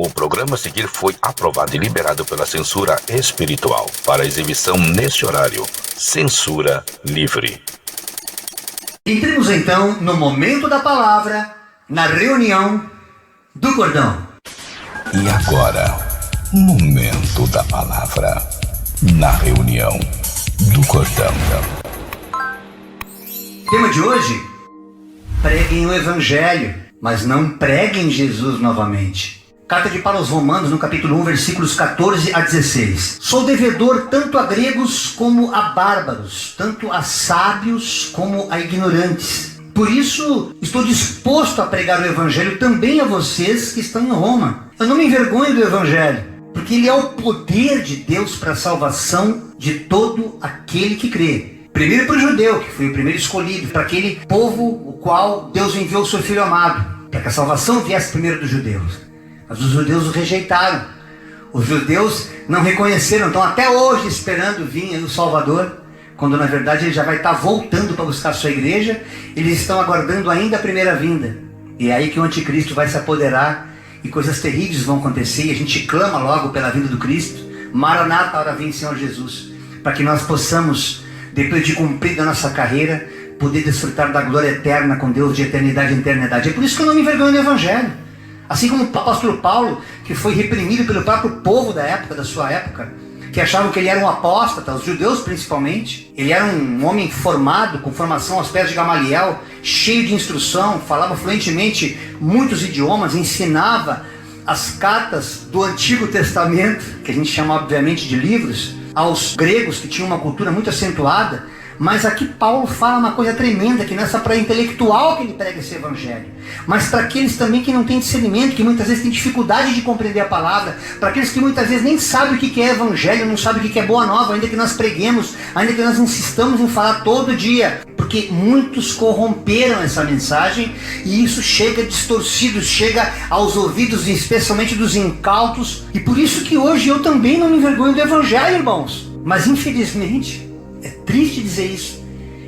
O programa a seguir foi aprovado e liberado pela censura espiritual para exibição neste horário. Censura livre. Entremos então no momento da palavra, na reunião do cordão. E agora, momento da palavra, na reunião do cordão. Tema de hoje: preguem o Evangelho, mas não preguem Jesus novamente. Carta de Paulo aos Romanos, no capítulo 1, versículos 14 a 16. Sou devedor tanto a gregos como a bárbaros, tanto a sábios como a ignorantes. Por isso, estou disposto a pregar o Evangelho também a vocês que estão em Roma. Eu não me envergonho do Evangelho, porque ele é o poder de Deus para a salvação de todo aquele que crê. Primeiro para o judeu, que foi o primeiro escolhido, para aquele povo o qual Deus enviou o seu Filho amado, para que a salvação viesse primeiro dos judeus. Mas os judeus o rejeitaram. Os judeus não reconheceram, estão até hoje esperando vir o Salvador, quando na verdade ele já vai estar voltando para buscar a sua igreja. Eles estão aguardando ainda a primeira vinda. E é aí que o anticristo vai se apoderar e coisas terríveis vão acontecer. E a gente clama logo pela vinda do Cristo. Maranata, hora vem, Senhor Jesus, para que nós possamos, depois de cumprida a nossa carreira, poder desfrutar da glória eterna com Deus de eternidade em eternidade. É por isso que eu não me envergonho do Evangelho. Assim como o apóstolo Paulo, que foi reprimido pelo próprio povo da sua época, que achavam que ele era um apóstata, os judeus principalmente. Ele era um homem formado, com formação aos pés de Gamaliel, cheio de instrução, falava fluentemente muitos idiomas, ensinava as cartas do Antigo Testamento, que a gente chama obviamente de livros, aos gregos que tinham uma cultura muito acentuada. Mas aqui Paulo fala uma coisa tremenda, que não é só para intelectual que ele prega esse Evangelho, mas para aqueles também que não têm discernimento, que muitas vezes têm dificuldade de compreender a palavra, para aqueles que muitas vezes nem sabem o que é Evangelho, não sabem o que é boa nova, ainda que nós preguemos, ainda que nós insistamos em falar todo dia, porque muitos corromperam essa mensagem e isso chega distorcido, chega aos ouvidos especialmente dos incautos, e por isso que hoje eu também não me envergonho do Evangelho, irmãos, mas infelizmente, é triste dizer isso,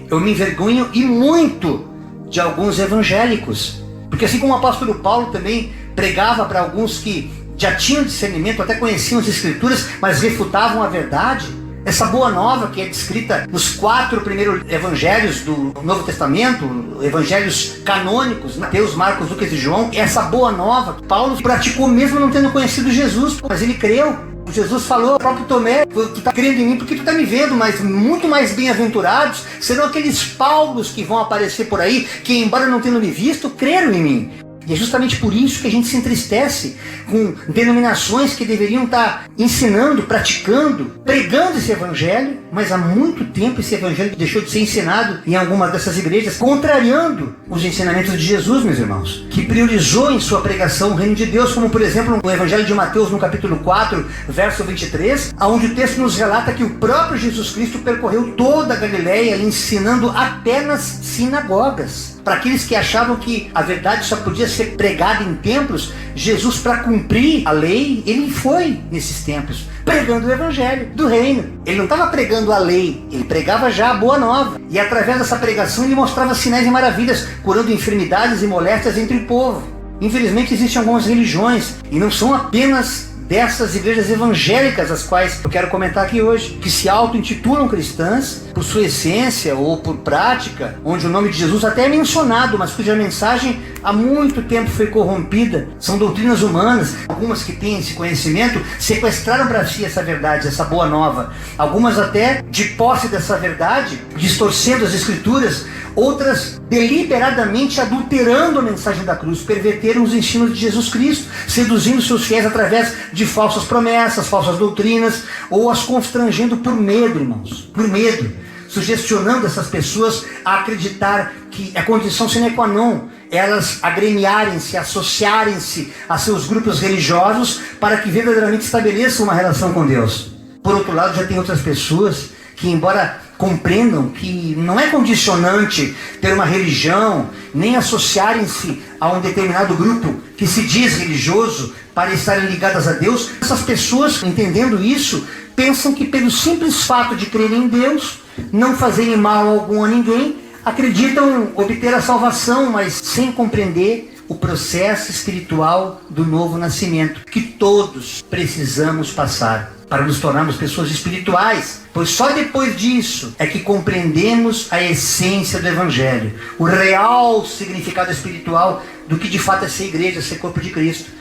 eu me envergonho e muito de alguns evangélicos, porque assim como o apóstolo Paulo também pregava para alguns que já tinham discernimento, até conheciam as escrituras, mas refutavam a verdade, essa boa nova que é descrita nos 4 primeiros evangelhos do Novo Testamento, evangelhos canônicos, Mateus, Marcos, Lucas e João, essa boa nova, Paulo praticou mesmo não tendo conhecido Jesus, mas ele creu. Jesus falou ao próprio Tomé: tu está crendo em mim porque tu está me vendo, mas muito mais bem-aventurados serão aqueles Paulos que vão aparecer por aí, que embora não tenham me visto, creram em mim. E é justamente por isso que a gente se entristece com denominações que deveriam estar ensinando, praticando, pregando esse Evangelho, mas há muito tempo esse Evangelho deixou de ser ensinado em algumas dessas igrejas, contrariando os ensinamentos de Jesus, meus irmãos, que priorizou em sua pregação o reino de Deus, como por exemplo no Evangelho de Mateus, no capítulo 4, verso 23, onde o texto nos relata que o próprio Jesus Cristo percorreu toda a Galileia, ensinando até nas sinagogas. Para aqueles que achavam que a verdade só podia ser pregada em templos, Jesus, para cumprir a lei, ele foi nesses templos, pregando o Evangelho do reino. Ele não estava pregando a lei, ele pregava já a boa nova. E através dessa pregação ele mostrava sinais e maravilhas, curando enfermidades e moléstias entre o povo. Infelizmente existem algumas religiões, e não são apenas dessas igrejas evangélicas, as quais eu quero comentar aqui hoje, que se auto-intitulam cristãs por sua essência ou por prática, onde o nome de Jesus até é mencionado, mas cuja mensagem há muito tempo foi corrompida. São doutrinas humanas. Algumas que têm esse conhecimento sequestraram para si essa verdade, essa boa nova. Algumas até, de posse dessa verdade, distorcendo as escrituras. Outras deliberadamente adulterando a mensagem da cruz, perverteram os ensinos de Jesus Cristo, seduzindo seus fiéis através de falsas promessas, falsas doutrinas, ou as constrangendo por medo, irmãos, por medo, sugestionando essas pessoas a acreditar que é condição sine qua non elas agremiarem-se, associarem-se a seus grupos religiosos para que verdadeiramente estabeleçam uma relação com Deus. Por outro lado, já tem outras pessoas que, embora compreendam que não é condicionante ter uma religião, nem associarem-se a um determinado grupo que se diz religioso para estarem ligadas a Deus, essas pessoas, entendendo isso, pensam que pelo simples fato de crerem em Deus, não fazerem mal algum a ninguém, acreditam obter a salvação, mas sem compreender o processo espiritual do novo nascimento, que todos precisamos passar para nos tornarmos pessoas espirituais, pois só depois disso é que compreendemos a essência do Evangelho, o real significado espiritual do que de fato é ser igreja, ser corpo de Cristo.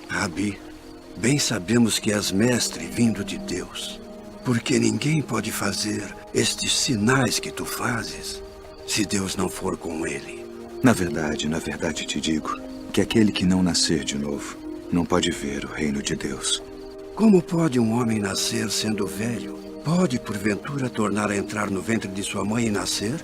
Rabi, bem sabemos que és mestre vindo de Deus, porque ninguém pode fazer estes sinais que tu fazes se Deus não for com ele. Na verdade te digo que aquele que não nascer de novo não pode ver o reino de Deus. Como pode um homem nascer sendo velho? Pode, porventura, tornar a entrar no ventre de sua mãe e nascer?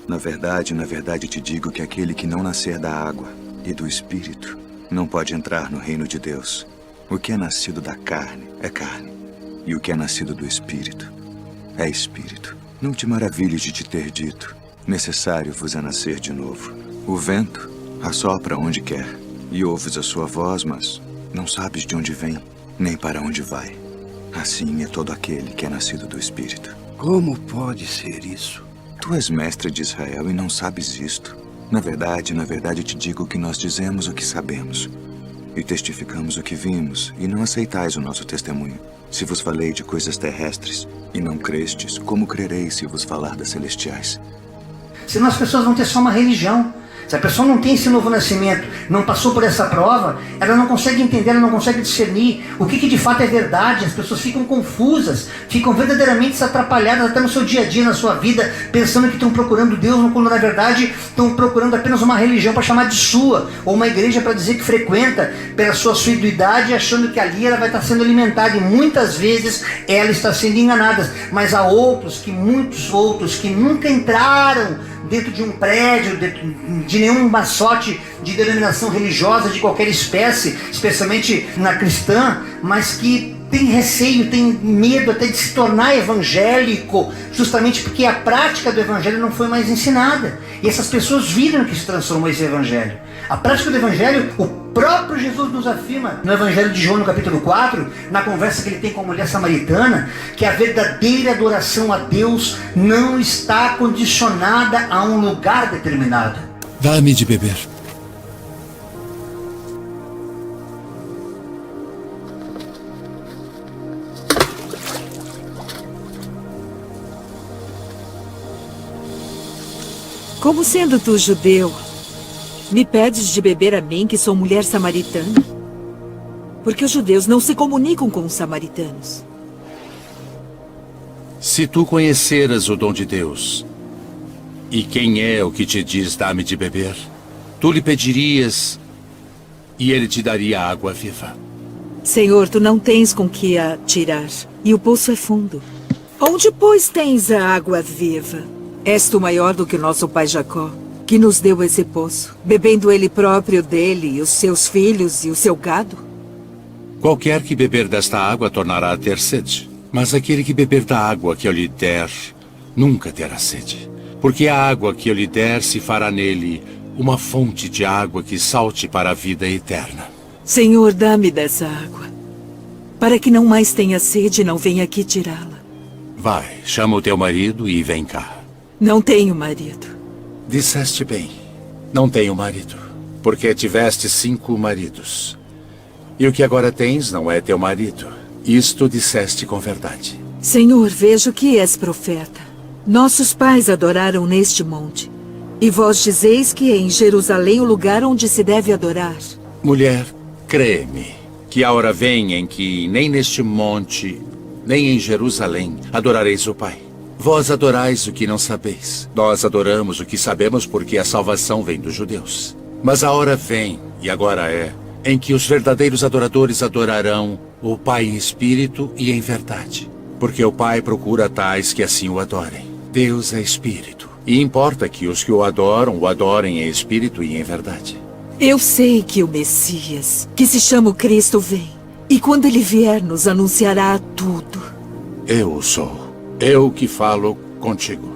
Na verdade te digo que aquele que não nascer da água e do Espírito não pode entrar no reino de Deus. O que é nascido da carne é carne, e o que é nascido do Espírito é Espírito. Não te maravilhes de te ter dito: necessário vos é nascer de novo. O vento assopra onde quer, e ouves a sua voz, mas não sabes de onde vem, nem para onde vai. Assim é todo aquele que é nascido do Espírito. Como pode ser isso? Tu és mestre de Israel e não sabes isto. Na verdade te digo que nós dizemos o que sabemos, e testificamos o que vimos, e não aceitais o nosso testemunho. Se vos falei de coisas terrestres, e não crestes, como crereis se vos falar das celestiais? Senão as pessoas vão ter só uma religião. Se a pessoa não tem esse novo nascimento, não passou por essa prova, ela não consegue entender, ela não consegue discernir o que de fato é verdade. As pessoas ficam confusas, ficam verdadeiramente atrapalhadas até no seu dia a dia, na sua vida, pensando que estão procurando Deus, quando na verdade estão procurando apenas uma religião para chamar de sua, ou uma igreja para dizer que frequenta pela sua assiduidade, achando que ali ela vai estar sendo alimentada, e muitas vezes ela está sendo enganada. Mas há muitos outros que nunca entraram dentro de um prédio, de nenhum maçote de denominação religiosa de qualquer espécie, especialmente na cristã, mas que tem receio, tem medo até de se tornar evangélico, justamente porque a prática do evangelho não foi mais ensinada. E essas pessoas viram que se transformou esse evangelho. A prática do evangelho, o próprio Jesus nos afirma no Evangelho de João, no capítulo 4, na conversa que ele tem com a mulher samaritana, que a verdadeira adoração a Deus não está condicionada a um lugar determinado. Dá-me de beber. Como sendo tu judeu, me pedes de beber a mim, que sou mulher samaritana? Porque os judeus não se comunicam com os samaritanos. Se tu conheceras o dom de Deus, e quem é o que te diz dá-me de beber, tu lhe pedirias, e ele te daria água viva. Senhor, tu não tens com que a tirar, e o poço é fundo. Onde, pois, tens a água viva? És tu maior do que o nosso pai Jacó, que nos deu esse poço, bebendo ele próprio dele, e os seus filhos e o seu gado? Qualquer que beber desta água tornará a ter sede, mas aquele que beber da água que eu lhe der, nunca terá sede. Porque a água que eu lhe der se fará nele uma fonte de água que salte para a vida eterna. Senhor, dá-me dessa água, para que não mais tenha sede e não venha aqui tirá-la. Vai, chama o teu marido e vem cá. Não tenho marido. Disseste bem, não tenho marido, porque tiveste 5 maridos. E o que agora tens não é teu marido. Isto disseste com verdade. Senhor, vejo que és profeta. Nossos pais adoraram neste monte, e vós dizeis que é em Jerusalém o lugar onde se deve adorar. Mulher, crê-me, que a hora vem em que nem neste monte, nem em Jerusalém adorareis o Pai. Vós adorais o que não sabeis. Nós adoramos o que sabemos, porque a salvação vem dos judeus. Mas a hora vem, e agora é, em que os verdadeiros adoradores adorarão o Pai em espírito e em verdade. Porque o Pai procura tais que assim o adorem. Deus é espírito, e importa que os que o adorem em espírito e em verdade. Eu sei que o Messias, que se chama o Cristo, vem. E quando ele vier, nos anunciará tudo. Eu o sou. Eu que falo contigo.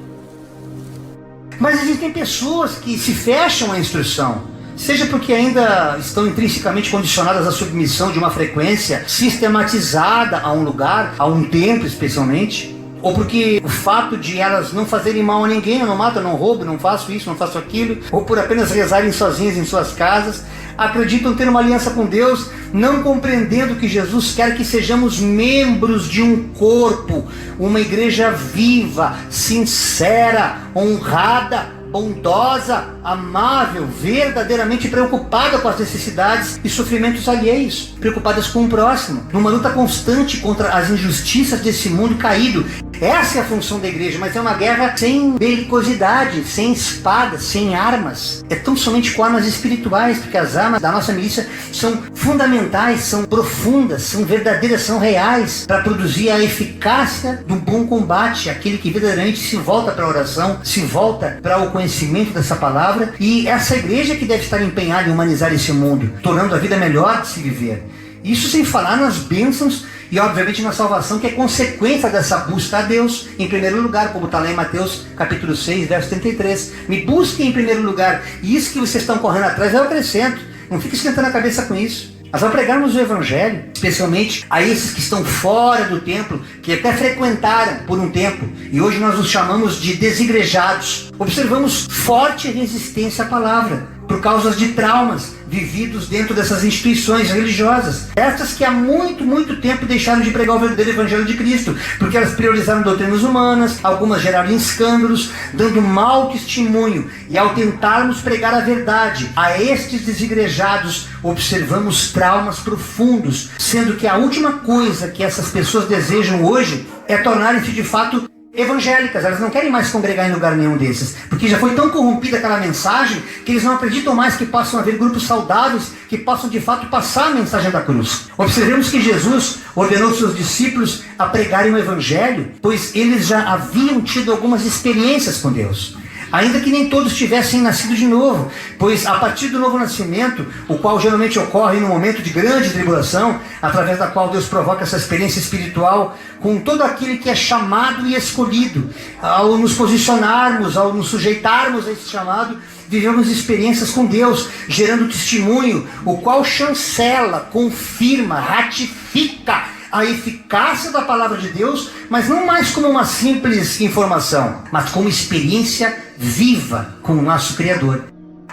Mas existem pessoas que se fecham à instrução, seja porque ainda estão intrinsecamente condicionadas à submissão de uma frequência sistematizada a um lugar, a um tempo especialmente, ou porque o fato de elas não fazerem mal a ninguém, eu não mato, eu não roubo, não faço isso, não faço aquilo, ou por apenas rezarem sozinhas em suas casas, acreditam ter uma aliança com Deus, não compreendendo que Jesus quer que sejamos membros de um corpo, uma igreja viva, sincera, honrada, bondosa, amável, verdadeiramente preocupada com as necessidades e sofrimentos alheios, preocupadas com o próximo, numa luta constante contra as injustiças desse mundo caído. Essa é a função da igreja, mas é uma guerra sem belicosidade, sem espadas, sem armas. É tão somente com armas espirituais, porque as armas da nossa milícia são fundamentais, são profundas, são verdadeiras, são reais, para produzir a eficácia do bom combate, aquele que verdadeiramente se volta para a oração, se volta para o conhecimento dessa palavra. E essa igreja que deve estar empenhada em humanizar esse mundo, tornando a vida melhor de se viver. Isso sem falar nas bênçãos e obviamente na salvação, que é consequência dessa busca a Deus em primeiro lugar, como está lá em Mateus capítulo 6, verso 33. Me busquem em primeiro lugar, e isso que vocês estão correndo atrás eu acrescento. Não fique esquentando a cabeça com isso. Nós vamos pregarmos o Evangelho, especialmente a esses que estão fora do templo, que até frequentaram por um tempo, e hoje nós os chamamos de desigrejados. Observamos forte resistência à palavra, por causa de traumas vividos dentro dessas instituições religiosas. Estas que há muito tempo deixaram de pregar o verdadeiro Evangelho de Cristo, porque elas priorizaram doutrinas humanas, algumas geraram escândalos, dando mau testemunho. E ao tentarmos pregar a verdade a estes desigrejados, observamos traumas profundos, sendo que a última coisa que essas pessoas desejam hoje é tornarem-se de fato evangélicas. Elas não querem mais congregar em lugar nenhum desses, porque já foi tão corrompida aquela mensagem que eles não acreditam mais que possam haver grupos saudáveis que possam de fato passar a mensagem da cruz. Observemos que Jesus ordenou seus discípulos a pregarem o Evangelho, pois eles já haviam tido algumas experiências com Deus, ainda que nem todos tivessem nascido de novo, pois a partir do novo nascimento, o qual geralmente ocorre no momento de grande tribulação, através da qual Deus provoca essa experiência espiritual com todo aquele que é chamado e escolhido, ao nos posicionarmos, ao nos sujeitarmos a esse chamado, vivemos experiências com Deus, gerando testemunho, o qual chancela, confirma, ratifica a eficácia da palavra de Deus, mas não mais como uma simples informação, mas como experiência viva com o nosso Criador.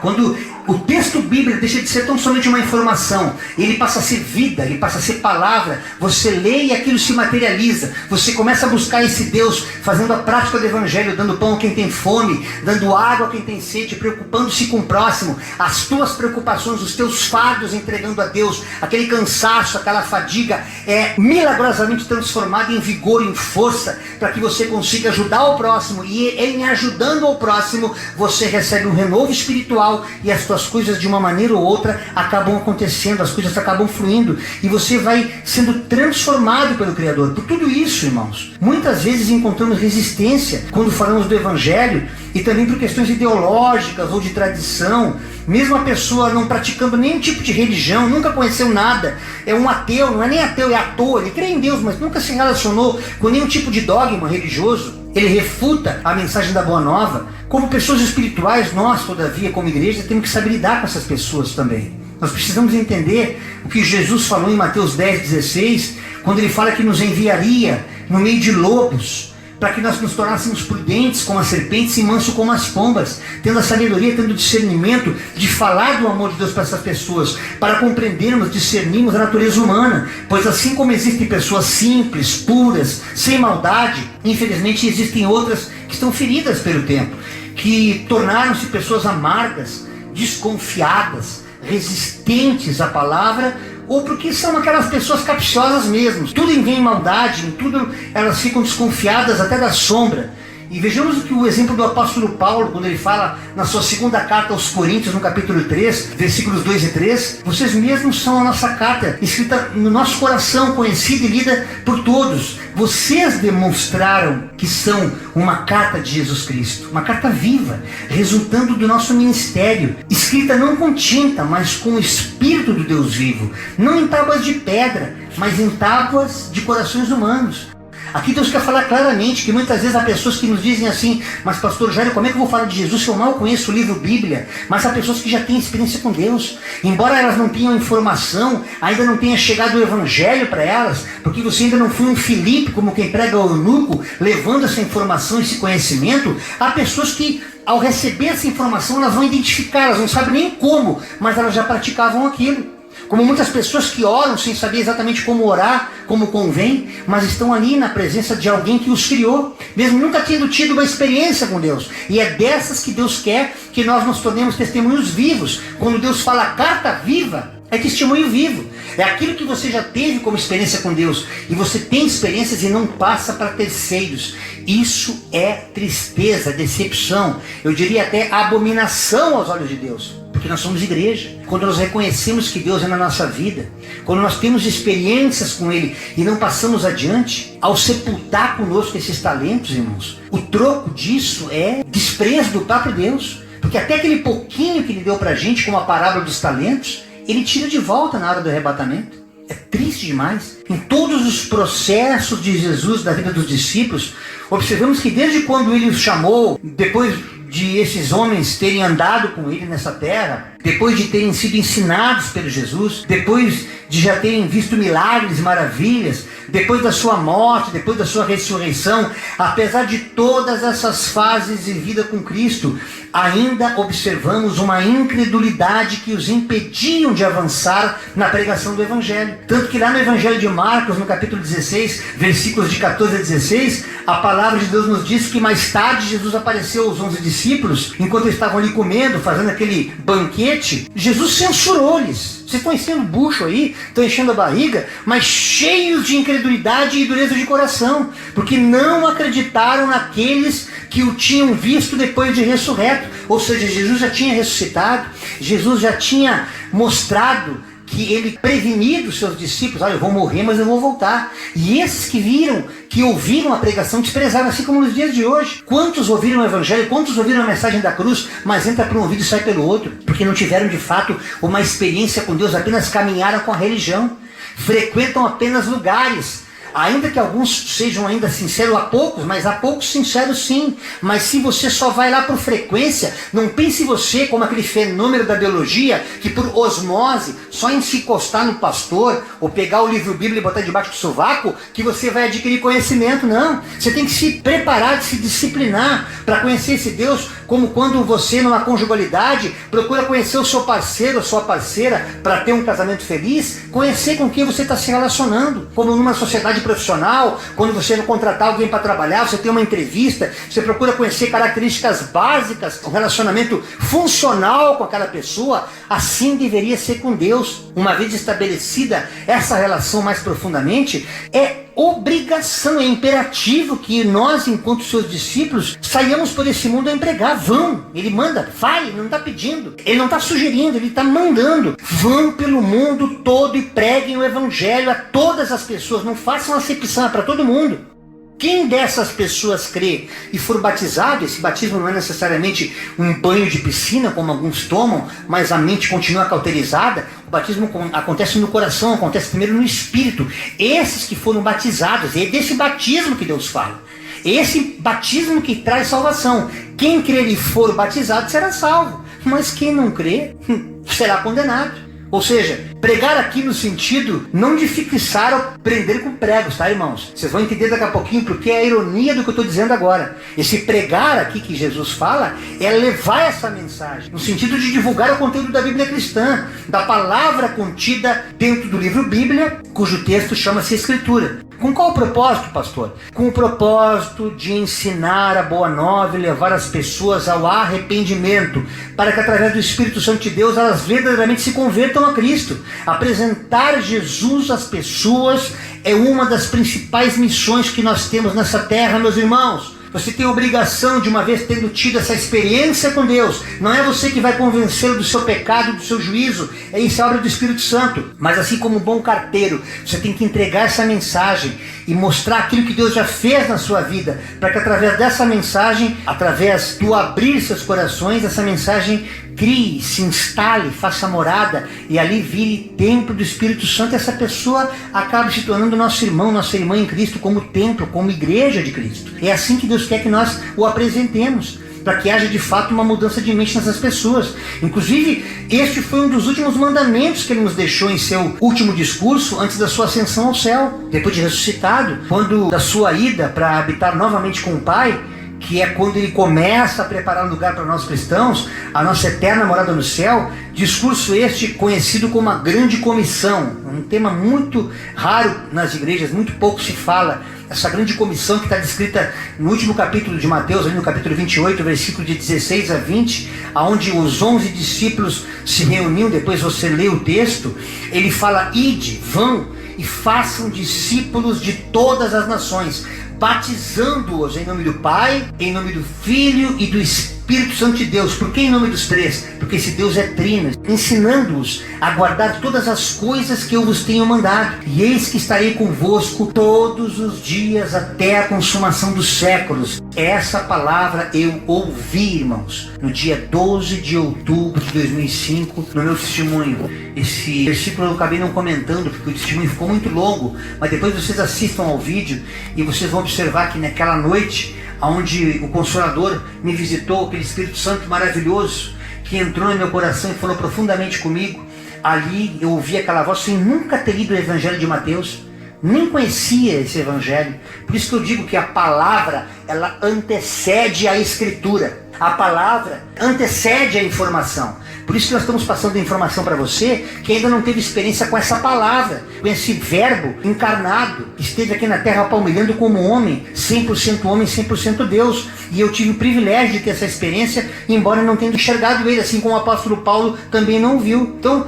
Quando o texto bíblico deixa de ser tão somente uma informação, ele passa a ser vida, ele passa a ser palavra, você lê e aquilo se materializa, você começa a buscar esse Deus, fazendo a prática do Evangelho, dando pão a quem tem fome, dando água a quem tem sede, preocupando-se com o próximo, as tuas preocupações, os teus fardos entregando a Deus, aquele cansaço, aquela fadiga é milagrosamente transformado em vigor, em força, para que você consiga ajudar o próximo, e em ajudando o próximo, você recebe um renovo espiritual, e as tuas coisas de uma maneira ou outra acabam acontecendo, as coisas acabam fluindo, e você vai sendo transformado pelo Criador. Por tudo isso, irmãos, muitas vezes encontramos resistência quando falamos do Evangelho, e também por questões ideológicas ou de tradição. Mesmo a pessoa não praticando nenhum tipo de religião, nunca conheceu nada, é um ateu, não é nem ateu, é à toa, ele crê em Deus, mas nunca se relacionou com nenhum tipo de dogma religioso, ele refuta a mensagem da Boa Nova. Como pessoas espirituais, nós, todavia, como igreja, temos que saber lidar com essas pessoas também. Nós precisamos entender o que Jesus falou em Mateus 10,16, quando ele fala que nos enviaria no meio de lobos, para que nós nos tornássemos prudentes como as serpentes e mansos como as pombas, tendo a sabedoria, tendo o discernimento de falar do amor de Deus para essas pessoas, para compreendermos, discernirmos a natureza humana, pois assim como existem pessoas simples, puras, sem maldade, infelizmente existem outras que estão feridas pelo tempo, que tornaram-se pessoas amargas, desconfiadas, resistentes à palavra, ou porque são aquelas pessoas capciosas mesmo. Tudo em vem maldade, em tudo elas ficam desconfiadas até da sombra. E vejamos o exemplo do apóstolo Paulo, quando ele fala na sua segunda carta aos Coríntios, no capítulo 3, versículos 2 e 3, vocês mesmos são a nossa carta, escrita no nosso coração, conhecida e lida por todos. Vocês demonstraram que são uma carta de Jesus Cristo, uma carta viva, resultando do nosso ministério, escrita não com tinta, mas com o Espírito do Deus vivo, não em tábuas de pedra, mas em tábuas de corações humanos. Aqui Deus quer falar claramente que muitas vezes há pessoas que nos dizem assim: mas pastor Jairo, como é que eu vou falar de Jesus se eu mal conheço o livro Bíblia? Mas há pessoas que já têm experiência com Deus, embora elas não tenham informação, ainda não tenha chegado o evangelho para elas, porque você ainda não foi um Filipe, como quem prega o eunuco, levando essa informação, esse conhecimento. Há pessoas que, ao receber essa informação, elas vão identificar, elas não sabem nem como, mas elas já praticavam aquilo. Como muitas pessoas que oram sem saber exatamente como orar, como convém, mas estão ali na presença de alguém que os criou, mesmo nunca tendo tido uma experiência com Deus. E é dessas que Deus quer que nós nos tornemos testemunhos vivos. Quando Deus fala carta viva, é testemunho vivo. É aquilo que você já teve como experiência com Deus. E você tem experiências e não passa para terceiros. Isso é tristeza, decepção. Eu diria até abominação aos olhos de Deus. Porque nós somos igreja. Quando nós reconhecemos que Deus é na nossa vida, quando nós temos experiências com Ele e não passamos adiante, ao sepultar conosco esses talentos, irmãos, o troco disso é desprezo do próprio Deus. Porque até aquele pouquinho que Ele deu pra gente, como a parábola dos talentos, Ele tira de volta na hora do arrebatamento. É triste demais. Em todos os processos de Jesus, da vida dos discípulos, observamos que desde quando Ele os chamou, depois de esses homens terem andado com Ele nessa terra, depois de terem sido ensinados pelo Jesus, depois de já terem visto milagres, maravilhas, depois da sua morte, depois da sua ressurreição, apesar de todas essas fases de vida com Cristo, ainda observamos uma incredulidade que os impediam de avançar na pregação do Evangelho. Tanto que lá no Evangelho de Marcos, no capítulo 16, versículos de 14 a 16, a palavra de Deus nos diz que mais tarde Jesus apareceu aos 11 discípulos, enquanto eles estavam ali comendo, fazendo aquele banquete. Jesus censurou-lhes. Vocês estão enchendo o bucho aí, estão enchendo a barriga, mas cheios de incredulidade e dureza de coração, porque não acreditaram naqueles que o tinham visto depois de ressurreto. Ou seja, Jesus já tinha ressuscitado, Jesus já tinha mostrado que ele preveniu os seus discípulos: olha, eu vou morrer, mas eu vou voltar. E esses que viram, que ouviram a pregação, desprezaram, assim como nos dias de hoje. Quantos ouviram o Evangelho, quantos ouviram a mensagem da cruz, mas entra por um ouvido e sai pelo outro, porque não tiveram de fato uma experiência com Deus, apenas caminharam com a religião, frequentam apenas lugares. Ainda que alguns sejam ainda sinceros, há poucos, mas há poucos sinceros sim. Mas se você só vai lá por frequência, não pense você como aquele fenômeno da biologia, que por osmose, só em se encostar no pastor, ou pegar o livro Bíblia e botar debaixo do sovaco, que você vai adquirir conhecimento. Não, você tem que se preparar, se disciplinar para conhecer esse Deus, como quando você, numa conjugalidade, procura conhecer o seu parceiro ou sua parceira para ter um casamento feliz, conhecer com quem você está se relacionando, como numa sociedade profissional, quando você vai contratar alguém para trabalhar, você tem uma entrevista, você procura conhecer características básicas, um relacionamento funcional com aquela pessoa. Assim deveria ser com Deus. Uma vez estabelecida essa relação mais profundamente, é obrigação, é imperativo que nós, enquanto seus discípulos, saiamos por esse mundo a empregar. Vão, ele manda, vai, ele não está pedindo, ele não está sugerindo, ele está mandando. Vão pelo mundo todo e preguem o Evangelho a todas as pessoas, não façam acepção, é para todo mundo. Quem dessas pessoas crê e for batizado, esse batismo não é necessariamente um banho de piscina, como alguns tomam, mas a mente continua cauterizada. O batismo acontece no coração, acontece primeiro no espírito. Esses que foram batizados, é desse batismo que Deus fala. Esse batismo que traz salvação. Quem crer e for batizado será salvo, mas quem não crer será condenado. Ou seja, pregar aqui no sentido não de fixar ou prender com pregos, tá, irmãos? Vocês vão entender daqui a pouquinho porque é a ironia do que eu estou dizendo agora. Esse pregar aqui que Jesus fala é levar essa mensagem, no sentido de divulgar o conteúdo da Bíblia cristã, da palavra contida dentro do livro Bíblia, cujo texto chama-se Escritura. Com qual propósito, pastor? Com o propósito de ensinar a boa nova e levar as pessoas ao arrependimento, para que através do Espírito Santo de Deus elas verdadeiramente se convertam a Cristo. Apresentar Jesus às pessoas é uma das principais missões que nós temos nessa terra, meus irmãos. Você tem a obrigação, de uma vez tendo tido essa experiência com Deus, não é você que vai convencê-lo do seu pecado, do seu juízo, isso é obra do Espírito Santo. Mas assim como um bom carteiro, você tem que entregar essa mensagem e mostrar aquilo que Deus já fez na sua vida, para que através dessa mensagem, através do abrir seus corações, essa mensagem crie, se instale, faça morada e ali vire templo do Espírito Santo, e essa pessoa acabe se tornando nosso irmão, nossa irmã em Cristo, como templo, como igreja de Cristo. É assim que Deus quer que nós o apresentemos, para que haja de fato uma mudança de mente nessas pessoas. Inclusive, este foi um dos últimos mandamentos que ele nos deixou em seu último discurso antes da sua ascensão ao céu, depois de ressuscitado, quando da sua ida para habitar novamente com o Pai, que é quando ele começa a preparar um lugar para nós cristãos, a nossa eterna morada no céu. Discurso este conhecido como a Grande Comissão, um tema muito raro nas igrejas, muito pouco se fala. Essa grande comissão que está descrita no último capítulo de Mateus, ali no capítulo 28, versículo de 16 a 20, onde os 11 discípulos se reuniam. Depois você lê o texto, ele fala: ide, vão e façam discípulos de todas as nações, batizando-os em nome do Pai, em nome do Filho e do Espírito Santo de Deus. Por que em nome dos três? Porque esse Deus é trino. Ensinando-os a guardar todas as coisas que eu vos tenho mandado. E eis que estarei convosco todos os dias até a consumação dos séculos. Essa palavra eu ouvi, irmãos, no dia 12 de outubro de 2005, no meu testemunho. Esse versículo eu acabei não comentando, porque o testemunho ficou muito longo, mas depois vocês assistam ao vídeo e vocês vão observar que naquela noite, onde o Consolador me visitou, aquele Espírito Santo maravilhoso, que entrou no meu coração e falou profundamente comigo, ali eu ouvi aquela voz sem nunca ter lido o Evangelho de Mateus, nem conhecia esse Evangelho. Por isso que eu digo que a palavra, ela antecede a Escritura. A palavra antecede a informação. Por isso que nós estamos passando a informação para você que ainda não teve experiência com essa palavra, com esse verbo encarnado, que esteve aqui na terra palmilhando como homem, 100% Deus. E eu tive o privilégio de ter essa experiência, embora não tenha enxergado ele, assim como o apóstolo Paulo também não viu. Então,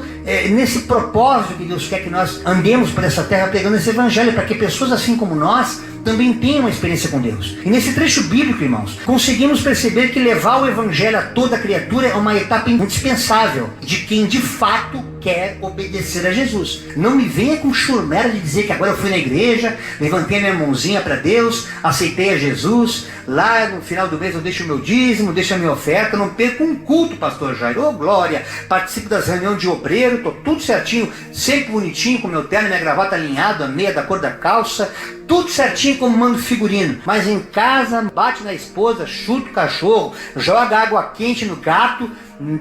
nesse propósito que Deus quer que nós andemos por essa terra pregando esse Evangelho, para que pessoas assim como nós também tenham uma experiência com Deus. E nesse trecho bíblico, irmãos, conseguimos perceber que levar o Evangelho a toda criatura é uma etapa indispensável de quem de fato quer obedecer a Jesus. Não me venha com churmera de dizer que agora eu fui na igreja, levantei a minha mãozinha para Deus, aceitei a Jesus, lá no final do mês eu deixo o meu dízimo, deixo a minha oferta, não perco um culto, pastor Jair, ô glória, participo das reuniões de obreiro, tô tudo certinho, sempre bonitinho, com meu terno e minha gravata alinhado, a meia da cor da calça, tudo certinho como mando figurino, mas em casa bate na esposa, chuta o cachorro, joga água quente no gato.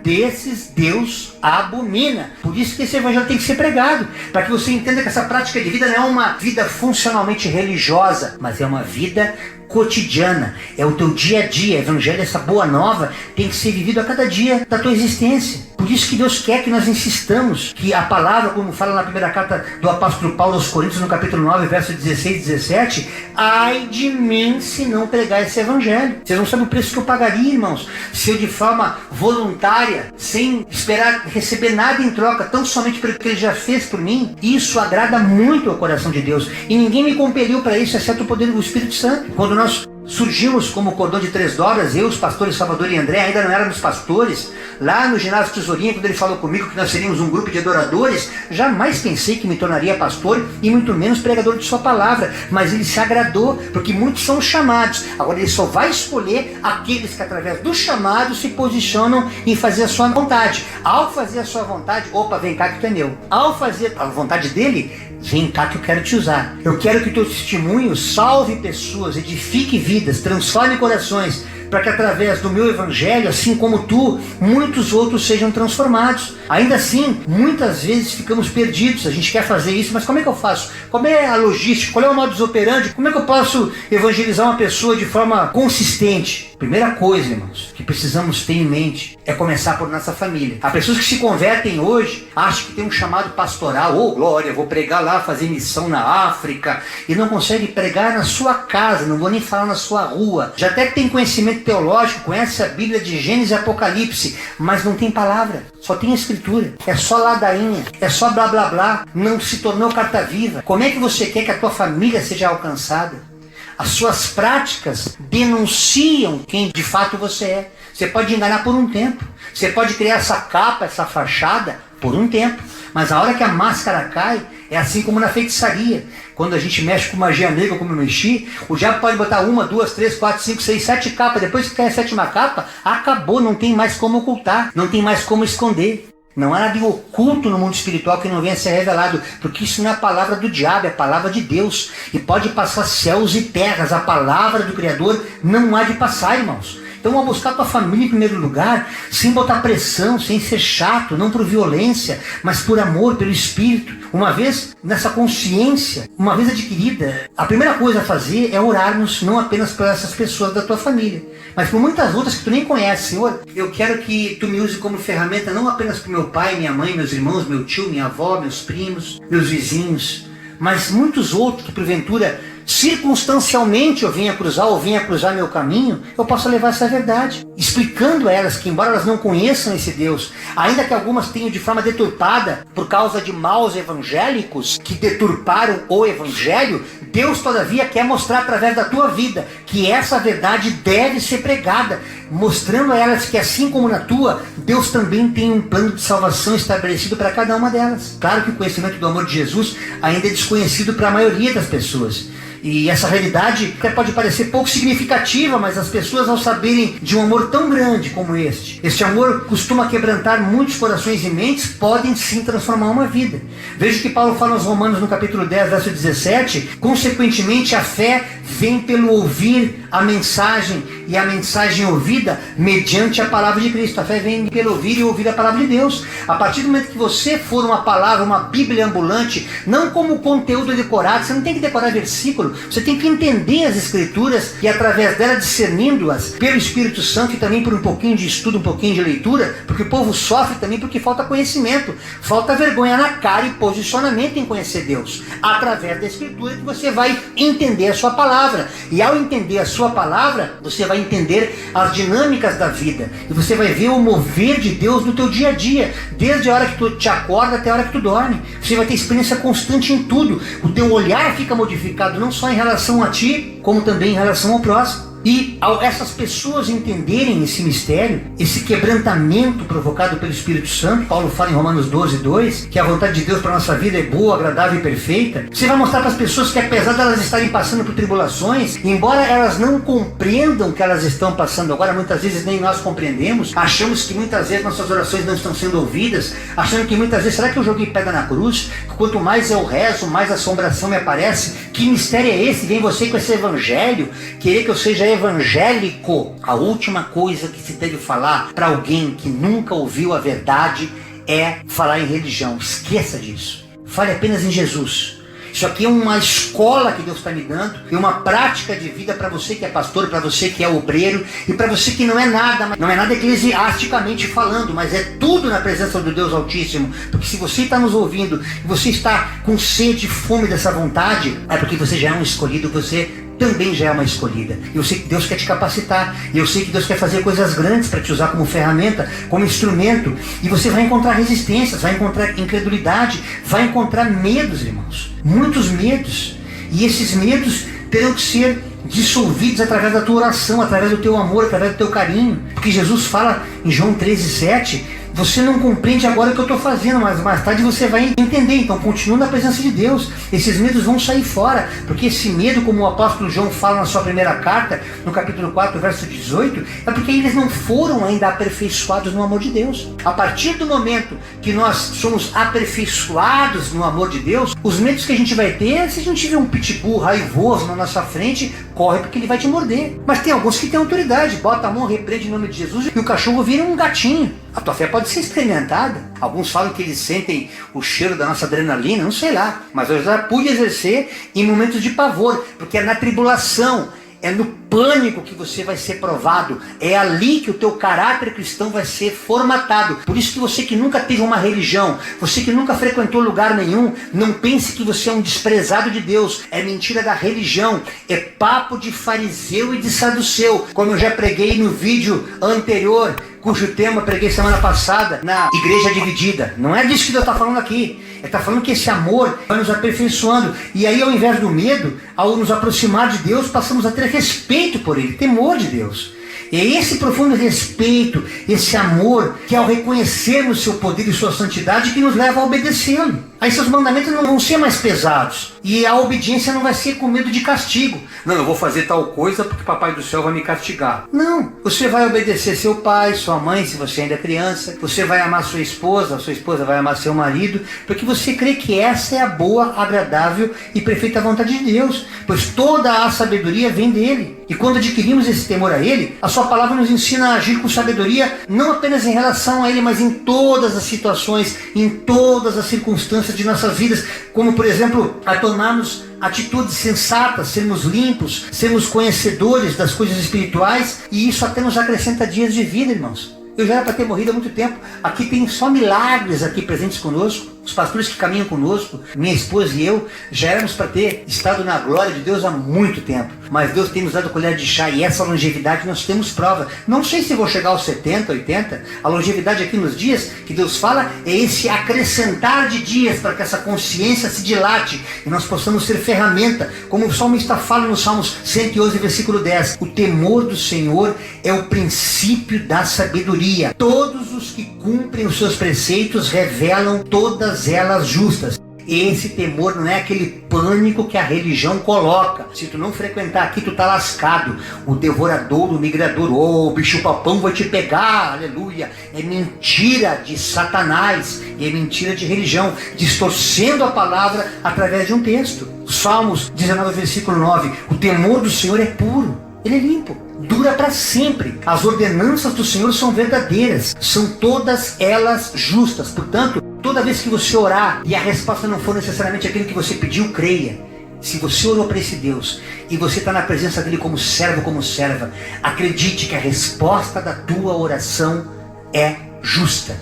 Desses Deus abomina. Por isso que esse Evangelho tem que ser pregado, para que você entenda que essa prática de vida não é uma vida funcionalmente religiosa, mas é uma vida cotidiana, é o teu dia a dia. Evangelho, essa boa nova, tem que ser vivido a cada dia da tua existência. Por isso que Deus quer que nós insistamos que a palavra, como fala na primeira carta do apóstolo Paulo aos Coríntios, no capítulo 9, verso 16 e 17, ai de mim se não pregar esse Evangelho. Vocês não sabem o preço que eu pagaria, irmãos, se eu de forma voluntária, sem esperar receber nada em troca, tão somente pelo que ele já fez por mim. Isso agrada muito ao coração de Deus, e ninguém me compeliu para isso, exceto o poder do Espírito Santo. Quando nós surgimos como cordão de 3 dobras, eu, os pastores Salvador e André, ainda não éramos pastores, lá no ginásio Tesourinha, quando ele falou comigo que nós seríamos um grupo de adoradores, jamais pensei que me tornaria pastor e muito menos pregador de sua palavra, mas ele se agradou, porque muitos são chamados. Agora ele só vai escolher aqueles que através do chamado se posicionam em fazer a sua vontade. Ao fazer a sua vontade, opa, vem cá que tu é meu. Ao fazer a vontade dele, vem cá que eu quero te usar. Eu quero que o teu testemunho salve pessoas, edifique vidas, transforme corações, para que através do meu Evangelho, assim como tu, muitos outros sejam transformados. Ainda assim, muitas vezes ficamos perdidos. A gente quer fazer isso, mas como é que eu faço? Qual é a logística? Qual é o modus operandi? Como é que eu posso evangelizar uma pessoa de forma consistente? Primeira coisa, irmãos, que precisamos ter em mente é começar por nossa família. Há pessoas que se convertem hoje, acham que tem um chamado pastoral, ô glória, vou pregar lá, fazer missão na África, e não consegue pregar na sua casa, não vou nem falar na sua rua. Já até que tem conhecimento teológico, conhece a Bíblia de Gênesis e Apocalipse, mas não tem palavra, só tem escritura, é só ladainha, é só blá blá blá, não se tornou carta viva. Como é que você quer que a tua família seja alcançada? As suas práticas denunciam quem de fato você é. Você pode enganar por um tempo. Você pode criar essa capa, essa fachada por um tempo. Mas a hora que a máscara cai, é assim como na feitiçaria. Quando a gente mexe com magia negra, como eu mexi, o diabo pode botar 1, 2, 3, 4, 5, 6, 7 capas. Depois que cai a 7ª capa, acabou, não tem mais como ocultar, não tem mais como esconder. Não há nada de oculto no mundo espiritual que não venha a ser revelado, porque isso não é a palavra do diabo, é a palavra de Deus. E pode passar céus e terras, a palavra do Criador não há de passar, irmãos. Então, ao buscar a tua família em primeiro lugar, sem botar pressão, sem ser chato, não por violência, mas por amor, pelo Espírito. Uma vez nessa consciência, uma vez adquirida, a primeira coisa a fazer é orarmos não apenas por essas pessoas da tua família, mas por muitas outras que tu nem conhece. Senhor, eu quero que tu me use como ferramenta não apenas para meu pai, minha mãe, meus irmãos, meu tio, minha avó, meus primos, meus vizinhos, mas muitos outros que porventura circunstancialmente eu venha cruzar meu caminho, eu posso levar essa verdade, explicando a elas que, embora elas não conheçam esse Deus, ainda que algumas tenham de forma deturpada por causa de maus evangélicos que deturparam o evangelho, Deus todavia quer mostrar através da tua vida que essa verdade deve ser pregada, mostrando a elas que, assim como na tua, Deus também tem um plano de salvação estabelecido para cada uma delas. Claro que o conhecimento do amor de Jesus ainda é desconhecido para a maioria das pessoas. E essa realidade até pode parecer pouco significativa, mas as pessoas, ao saberem de um amor tão grande como este amor costuma quebrantar muitos corações e mentes, podem sim transformar uma vida. Veja o que Paulo fala aos Romanos no capítulo 10, verso 17. Consequentemente, a fé vem pelo ouvir a mensagem, e a mensagem ouvida mediante a palavra de Cristo. A fé vem pelo ouvir e ouvir a palavra de Deus. A partir do momento que você for uma palavra, uma Bíblia ambulante, não como conteúdo decorado, você não tem que decorar versículo, você tem que entender as Escrituras e, através dela, discernindo-as pelo Espírito Santo e também por um pouquinho de estudo, um pouquinho de leitura, porque o povo sofre também porque falta conhecimento, falta vergonha na cara e posicionamento em conhecer Deus. Através da Escritura que você vai entender a sua palavra, e ao entender a sua palavra, você vai entender as dinâmicas da vida, e você vai ver o mover de Deus no teu dia a dia, desde a hora que tu te acorda até a hora que tu dorme. Você vai ter experiência constante em tudo, o teu olhar fica modificado não só em relação a ti, como também em relação ao próximo. E ao essas pessoas entenderem esse mistério, esse quebrantamento provocado pelo Espírito Santo, Paulo fala em Romanos 12, 2, que a vontade de Deus para a nossa vida é boa, agradável e perfeita. Você vai mostrar para as pessoas que, apesar de elas estarem passando por tribulações, embora elas não compreendam o que elas estão passando agora, muitas vezes nem nós compreendemos, achamos que muitas vezes nossas orações não estão sendo ouvidas, achando que muitas vezes, será que eu joguei pedra na cruz? Quanto mais eu rezo, mais assombração me aparece. Que mistério é esse? Vem você com esse evangelho, querer que eu seja evangélico. A última coisa que se deve falar para alguém que nunca ouviu a verdade é falar em religião. Esqueça disso. Fale apenas em Jesus. Isso aqui é uma escola que Deus está me dando, e uma prática de vida para você que é pastor, para você que é obreiro, e para você que não é nada eclesiasticamente falando, mas é tudo na presença do Deus Altíssimo. Porque se você está nos ouvindo, e você está com sede e fome dessa vontade, é porque você já é um escolhido, você também já é uma escolhida. Eu sei que Deus quer te capacitar, e eu sei que Deus quer fazer coisas grandes para te usar como ferramenta, como instrumento, e você vai encontrar resistências, vai encontrar incredulidade, vai encontrar medos, irmãos, muitos medos, e esses medos terão que ser dissolvidos através da tua oração, através do teu amor, através do teu carinho, porque Jesus fala em João 13:7, você não compreende agora o que eu estou fazendo, mas mais tarde você vai entender. Então continua na presença de Deus. Esses medos vão sair fora, porque esse medo, como o apóstolo João fala na sua primeira carta, no capítulo 4, verso 18, é porque eles não foram ainda aperfeiçoados no amor de Deus. A partir do momento que nós somos aperfeiçoados no amor de Deus, os medos que a gente vai ter, se a gente vê um pitbull raivoso na nossa frente, corre porque ele vai te morder. Mas tem alguns que têm autoridade, bota a mão, repreende em nome de Jesus e o cachorro vira um gatinho. A tua fé pode ser experimentada. Alguns falam que eles sentem o cheiro da nossa adrenalina, não sei lá. Mas eu já pude exercer em momentos de pavor, porque é na tribulação, é no pânico que você vai ser provado. É ali que o teu caráter cristão vai ser formatado. Por isso que você que nunca teve uma religião, você que nunca frequentou lugar nenhum, não pense que você é um desprezado de Deus. É mentira da religião. É papo de fariseu e de saduceu. Como eu já preguei no vídeo anterior, cujo tema eu preguei semana passada na Igreja Dividida. Não é disso que Deus está falando aqui. Ele está falando que esse amor vai nos aperfeiçoando. E aí, ao invés do medo, ao nos aproximar de Deus, passamos a ter respeito por Ele, temor de Deus. E é esse profundo respeito, esse amor, que ao reconhecermos seu poder e sua santidade, que nos leva a obedecê-lo. Aí seus mandamentos não vão ser mais pesados. E a obediência não vai ser com medo de castigo. Não, eu vou fazer tal coisa porque o Papai do Céu vai me castigar. Não, você vai obedecer seu pai, sua mãe, se você ainda é criança. Você vai amar sua esposa vai amar seu marido, porque você crê que essa é a boa, agradável e perfeita vontade de Deus. Pois toda a sabedoria vem dele. E quando adquirimos esse temor a Ele, a sua palavra nos ensina a agir com sabedoria, não apenas em relação a Ele, mas em todas as situações, em todas as circunstâncias de nossas vidas, como por exemplo, a tomarmos atitudes sensatas, sermos limpos, sermos conhecedores das coisas espirituais, e isso até nos acrescenta dias de vida, irmãos. Eu já era para ter morrido há muito tempo. Aqui tem só milagres aqui presentes conosco. Os pastores que caminham conosco, minha esposa e eu, já éramos para ter estado na glória de Deus há muito tempo. Mas Deus tem nos dado colher de chá, e essa longevidade nós temos prova. Não sei se vou chegar aos 70, 80. A longevidade aqui nos dias que Deus fala é esse acrescentar de dias para que essa consciência se dilate e nós possamos ser ferramenta, como o salmista fala no Salmos 111, versículo 10. O temor do Senhor é o princípio da sabedoria. Todos os que cumprem os seus preceitos revelam todas elas justas. Esse temor não é aquele pânico que a religião coloca. Se tu não frequentar aqui, tu tá lascado. O devorador, o migrador, o bicho papão vai te pegar, aleluia. É mentira de Satanás, e é mentira de religião, distorcendo a palavra através de um texto. Salmos 19, versículo 9. O temor do Senhor é puro, ele é limpo, dura para sempre. As ordenanças do Senhor são verdadeiras, são todas elas justas. Portanto, toda vez que você orar e a resposta não for necessariamente aquilo que você pediu, creia. Se você orou para esse Deus e você está na presença dele como servo, como serva, acredite que a resposta da tua oração é justa.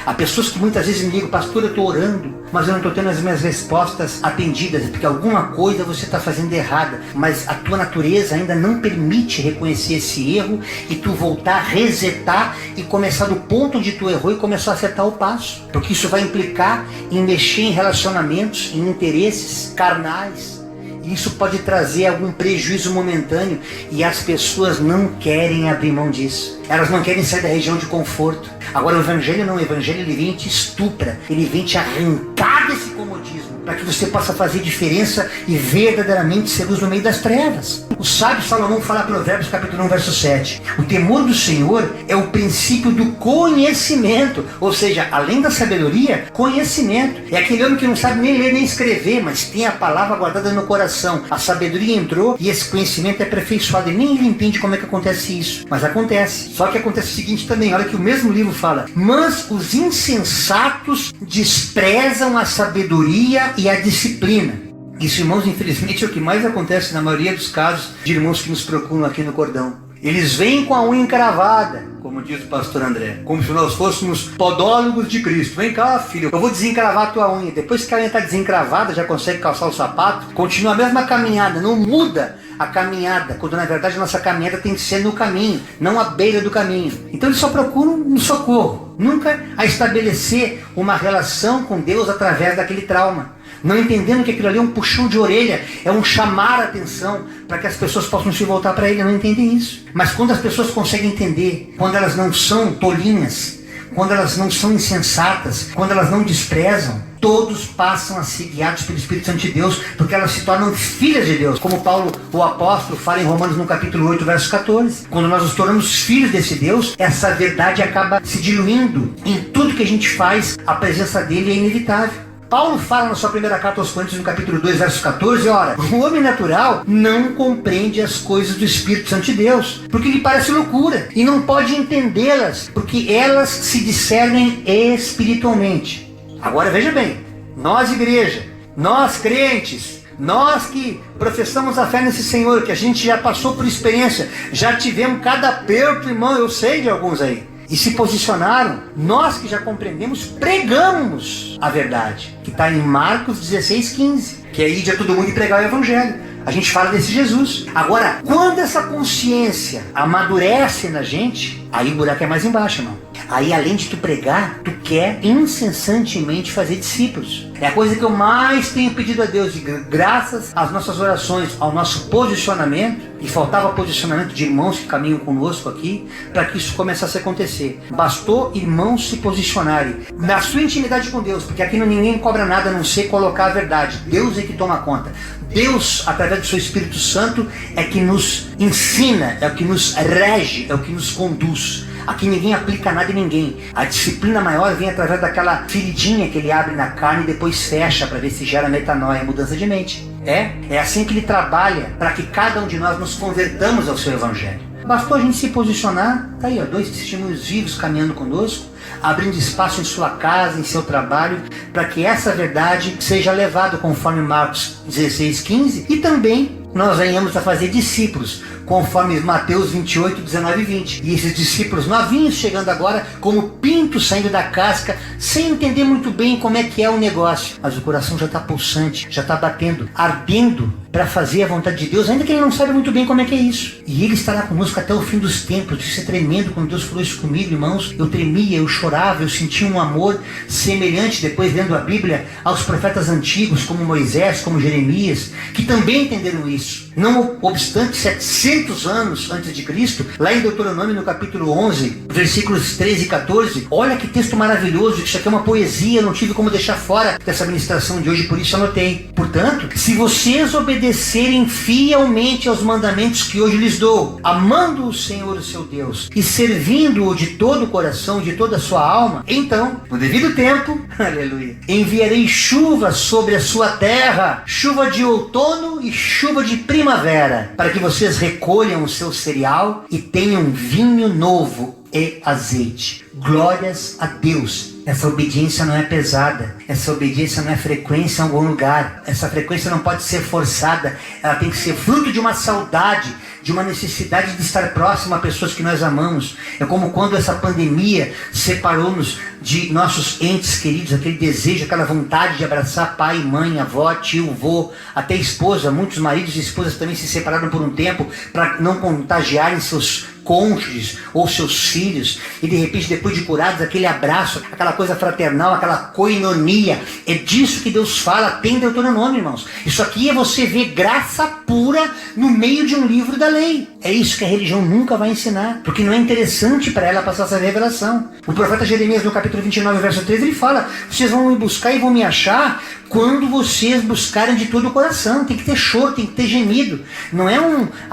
Há pessoas que muitas vezes me ligam: pastor, eu estou orando, mas eu não estou tendo as minhas respostas atendidas, porque alguma coisa você está fazendo errada, mas a tua natureza ainda não permite reconhecer esse erro e tu voltar, resetar e começar do ponto onde tu errou e começar a acertar o passo, porque isso vai implicar em mexer em relacionamentos, em interesses carnais. Isso pode trazer algum prejuízo momentâneo, e as pessoas não querem abrir mão disso. Elas não querem sair da região de conforto. Agora o evangelho não, o evangelho ele vem e te estupra, ele vem te arrancar desse comodismo, para que você possa fazer diferença e verdadeiramente ser luz no meio das trevas. O sábio Salomão fala em Provérbios capítulo 1, verso 7. O temor do Senhor é o princípio do conhecimento, ou seja, além da sabedoria, conhecimento. É aquele homem que não sabe nem ler nem escrever, mas tem a palavra guardada no coração. A sabedoria entrou e esse conhecimento é aperfeiçoado, e nem ele entende como é que acontece isso, mas acontece. Só que acontece o seguinte também, olha que o mesmo livro fala: mas os insensatos desprezam a sabedoria e a disciplina. Isso, irmãos, infelizmente é o que mais acontece na maioria dos casos de irmãos que nos procuram aqui no Cordão. Eles vêm com a unha encravada, como diz o pastor André, como se nós fôssemos podólogos de Cristo. Vem cá, filho, eu vou desencravar a tua unha. Depois que a unha está desencravada, já consegue calçar o sapato, continua a mesma caminhada, não muda a caminhada, quando na verdade a nossa caminhada tem que ser no caminho, não à beira do caminho. Então eles só procuram um socorro, nunca a estabelecer uma relação com Deus através daquele trauma, não entendendo que aquilo ali é um puxão de orelha, é um chamar a atenção para que as pessoas possam se voltar para Ele. Não entendem isso. Mas quando as pessoas conseguem entender, quando elas não são tolinhas, quando elas não são insensatas, quando elas não desprezam, todos passam a ser guiados pelo Espírito Santo de Deus, porque elas se tornam filhas de Deus, como Paulo, o apóstolo, fala em Romanos no capítulo 8, verso 14. Quando nós nos tornamos filhos desse Deus, essa verdade acaba se diluindo em tudo que a gente faz. A presença dele é inevitável. Paulo fala na sua primeira carta aos Coríntios, no capítulo 2, verso 14, ora, o homem natural não compreende as coisas do Espírito Santo de Deus, porque lhe parece loucura, e não pode entendê-las, porque elas se discernem espiritualmente. Agora veja bem, nós igreja, nós crentes, nós que professamos a fé nesse Senhor, que a gente já passou por experiência, já tivemos cada aperto, irmão, eu sei de alguns aí, e se posicionaram, nós que já compreendemos, pregamos a verdade, que está em Marcos 16, 15, que é ir de todo mundo e pregar o Evangelho. A gente fala desse Jesus. Agora, quando essa consciência amadurece na gente, aí o buraco é mais embaixo, irmão. Aí, além de tu pregar, tu quer incessantemente fazer discípulos. É a coisa que eu mais tenho pedido a Deus, e graças às nossas orações, ao nosso posicionamento, e faltava posicionamento de irmãos que caminham conosco aqui, para que isso começasse a acontecer. Bastou irmãos se posicionarem na sua intimidade com Deus, porque aqui ninguém cobra nada a não ser colocar a verdade. Deus é que toma conta. Deus, através do seu Espírito Santo, é que nos ensina, é o que nos rege, é o que nos conduz. Aqui ninguém aplica nada em ninguém. A disciplina maior vem através daquela feridinha que ele abre na carne e depois fecha para ver se gera metanoia, mudança de mente. É assim que ele trabalha para que cada um de nós nos convertamos ao seu evangelho. Bastou a gente se posicionar, tá aí, ó, 2 testemunhos vivos caminhando conosco, abrindo espaço em sua casa, em seu trabalho, para que essa verdade seja levada conforme Marcos 16:15, e também nós venhamos a fazer discípulos, conforme Mateus 28, 19 e 20. E esses discípulos novinhos chegando agora, como pintos saindo da casca, sem entender muito bem como é que é o negócio. Mas o coração já está pulsante, já está batendo, ardendo para fazer a vontade de Deus, ainda que ele não sabe muito bem como é que é isso. E ele estará conosco até o fim dos tempos. Isso é tremendo. Quando Deus falou isso comigo, irmãos, eu tremia, eu chorava, eu sentia um amor semelhante, depois lendo a Bíblia, aos profetas antigos, como Moisés, como Jeremias, que também entenderam isso. Não obstante 700 anos antes de Cristo, lá em Deuteronômio, no capítulo 11, versículos 13 e 14, olha que texto maravilhoso, isso aqui é uma poesia, não tive como deixar fora dessa ministração de hoje, por isso anotei. Portanto, se vocês obedecerem fielmente aos mandamentos que hoje lhes dou, amando o Senhor, o seu Deus, e servindo-o de todo o coração, de toda a sua alma, então, no devido tempo, aleluia, enviarei chuva sobre a sua terra, chuva de outono e chuva de primavera, para que vocês recolham o seu cereal e tenham vinho novo e azeite. Glórias a Deus. Essa obediência não é pesada, essa obediência não é frequência em algum lugar, essa frequência não pode ser forçada, ela tem que ser fruto de uma saudade, de uma necessidade de estar próximo a pessoas que nós amamos. É como quando essa pandemia separou-nos de nossos entes queridos, aquele desejo, aquela vontade de abraçar pai, mãe, avó, tio, vô, até esposa. Muitos maridos e esposas também se separaram por um tempo para não contagiarem seus cônjuges ou seus filhos, e de repente, depois de curados, aquele abraço, aquela coisa fraternal, aquela koinonia. É disso que Deus fala, tem Deuteronômio, irmãos. Isso aqui é você ver graça pura no meio de um livro da lei. É isso que a religião nunca vai ensinar, porque não é interessante para ela passar essa revelação. O profeta Jeremias, no capítulo 29, verso 13, ele fala: vocês vão me buscar e vão me achar quando vocês buscarem de todo o coração. Tem que ter choro, tem que ter gemido. Não é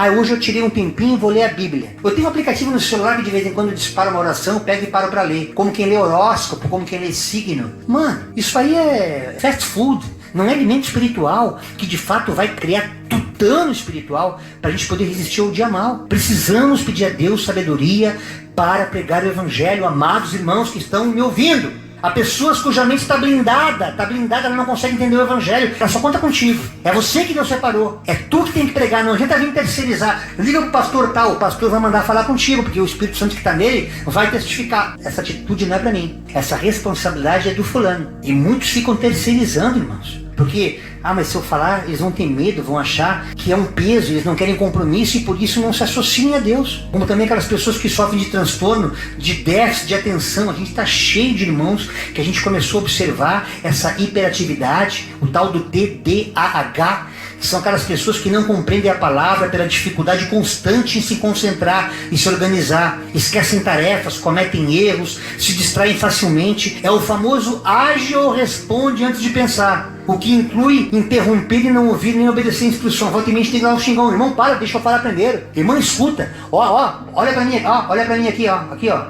hoje eu tirei um tempinho e vou ler a Bíblia. Eu tenho um aplicativo no celular que de vez em quando dispara uma oração, eu pego e paro para ler. Como quem lê horóscopo, como quem lê signo. Mano, isso aí é fast food. Não é alimento espiritual que de fato vai criar tutano espiritual para a gente poder resistir ao dia mal. Precisamos pedir a Deus sabedoria para pregar o evangelho, amados irmãos que estão me ouvindo. Há pessoas cuja mente está blindada, ela não consegue entender o evangelho, ela só conta contigo. É você que Deus separou, é tu que tem que pregar, não adianta vir terceirizar. Liga pro pastor tal, o pastor vai mandar falar contigo, porque o Espírito Santo que está nele vai testificar. Essa atitude não é para mim, essa responsabilidade é do fulano. E muitos ficam terceirizando, irmãos. Porque, mas se eu falar, eles vão ter medo, vão achar que é um peso, eles não querem compromisso e por isso não se associam a Deus. Como também aquelas pessoas que sofrem de transtorno, de déficit de atenção. A gente está cheio de irmãos que a gente começou a observar essa hiperatividade, o tal do TDAH, que são aquelas pessoas que não compreendem a palavra pela dificuldade constante em se concentrar e se organizar, esquecem tarefas, cometem erros, se distraem facilmente. É o famoso age ou responde antes de pensar, o que inclui interromper e não ouvir nem obedecer a instrução. Volta e meia, a gente tem que dar um xingão: irmão, para, deixa eu falar primeiro. Irmão, escuta, olha pra mim aqui, ó.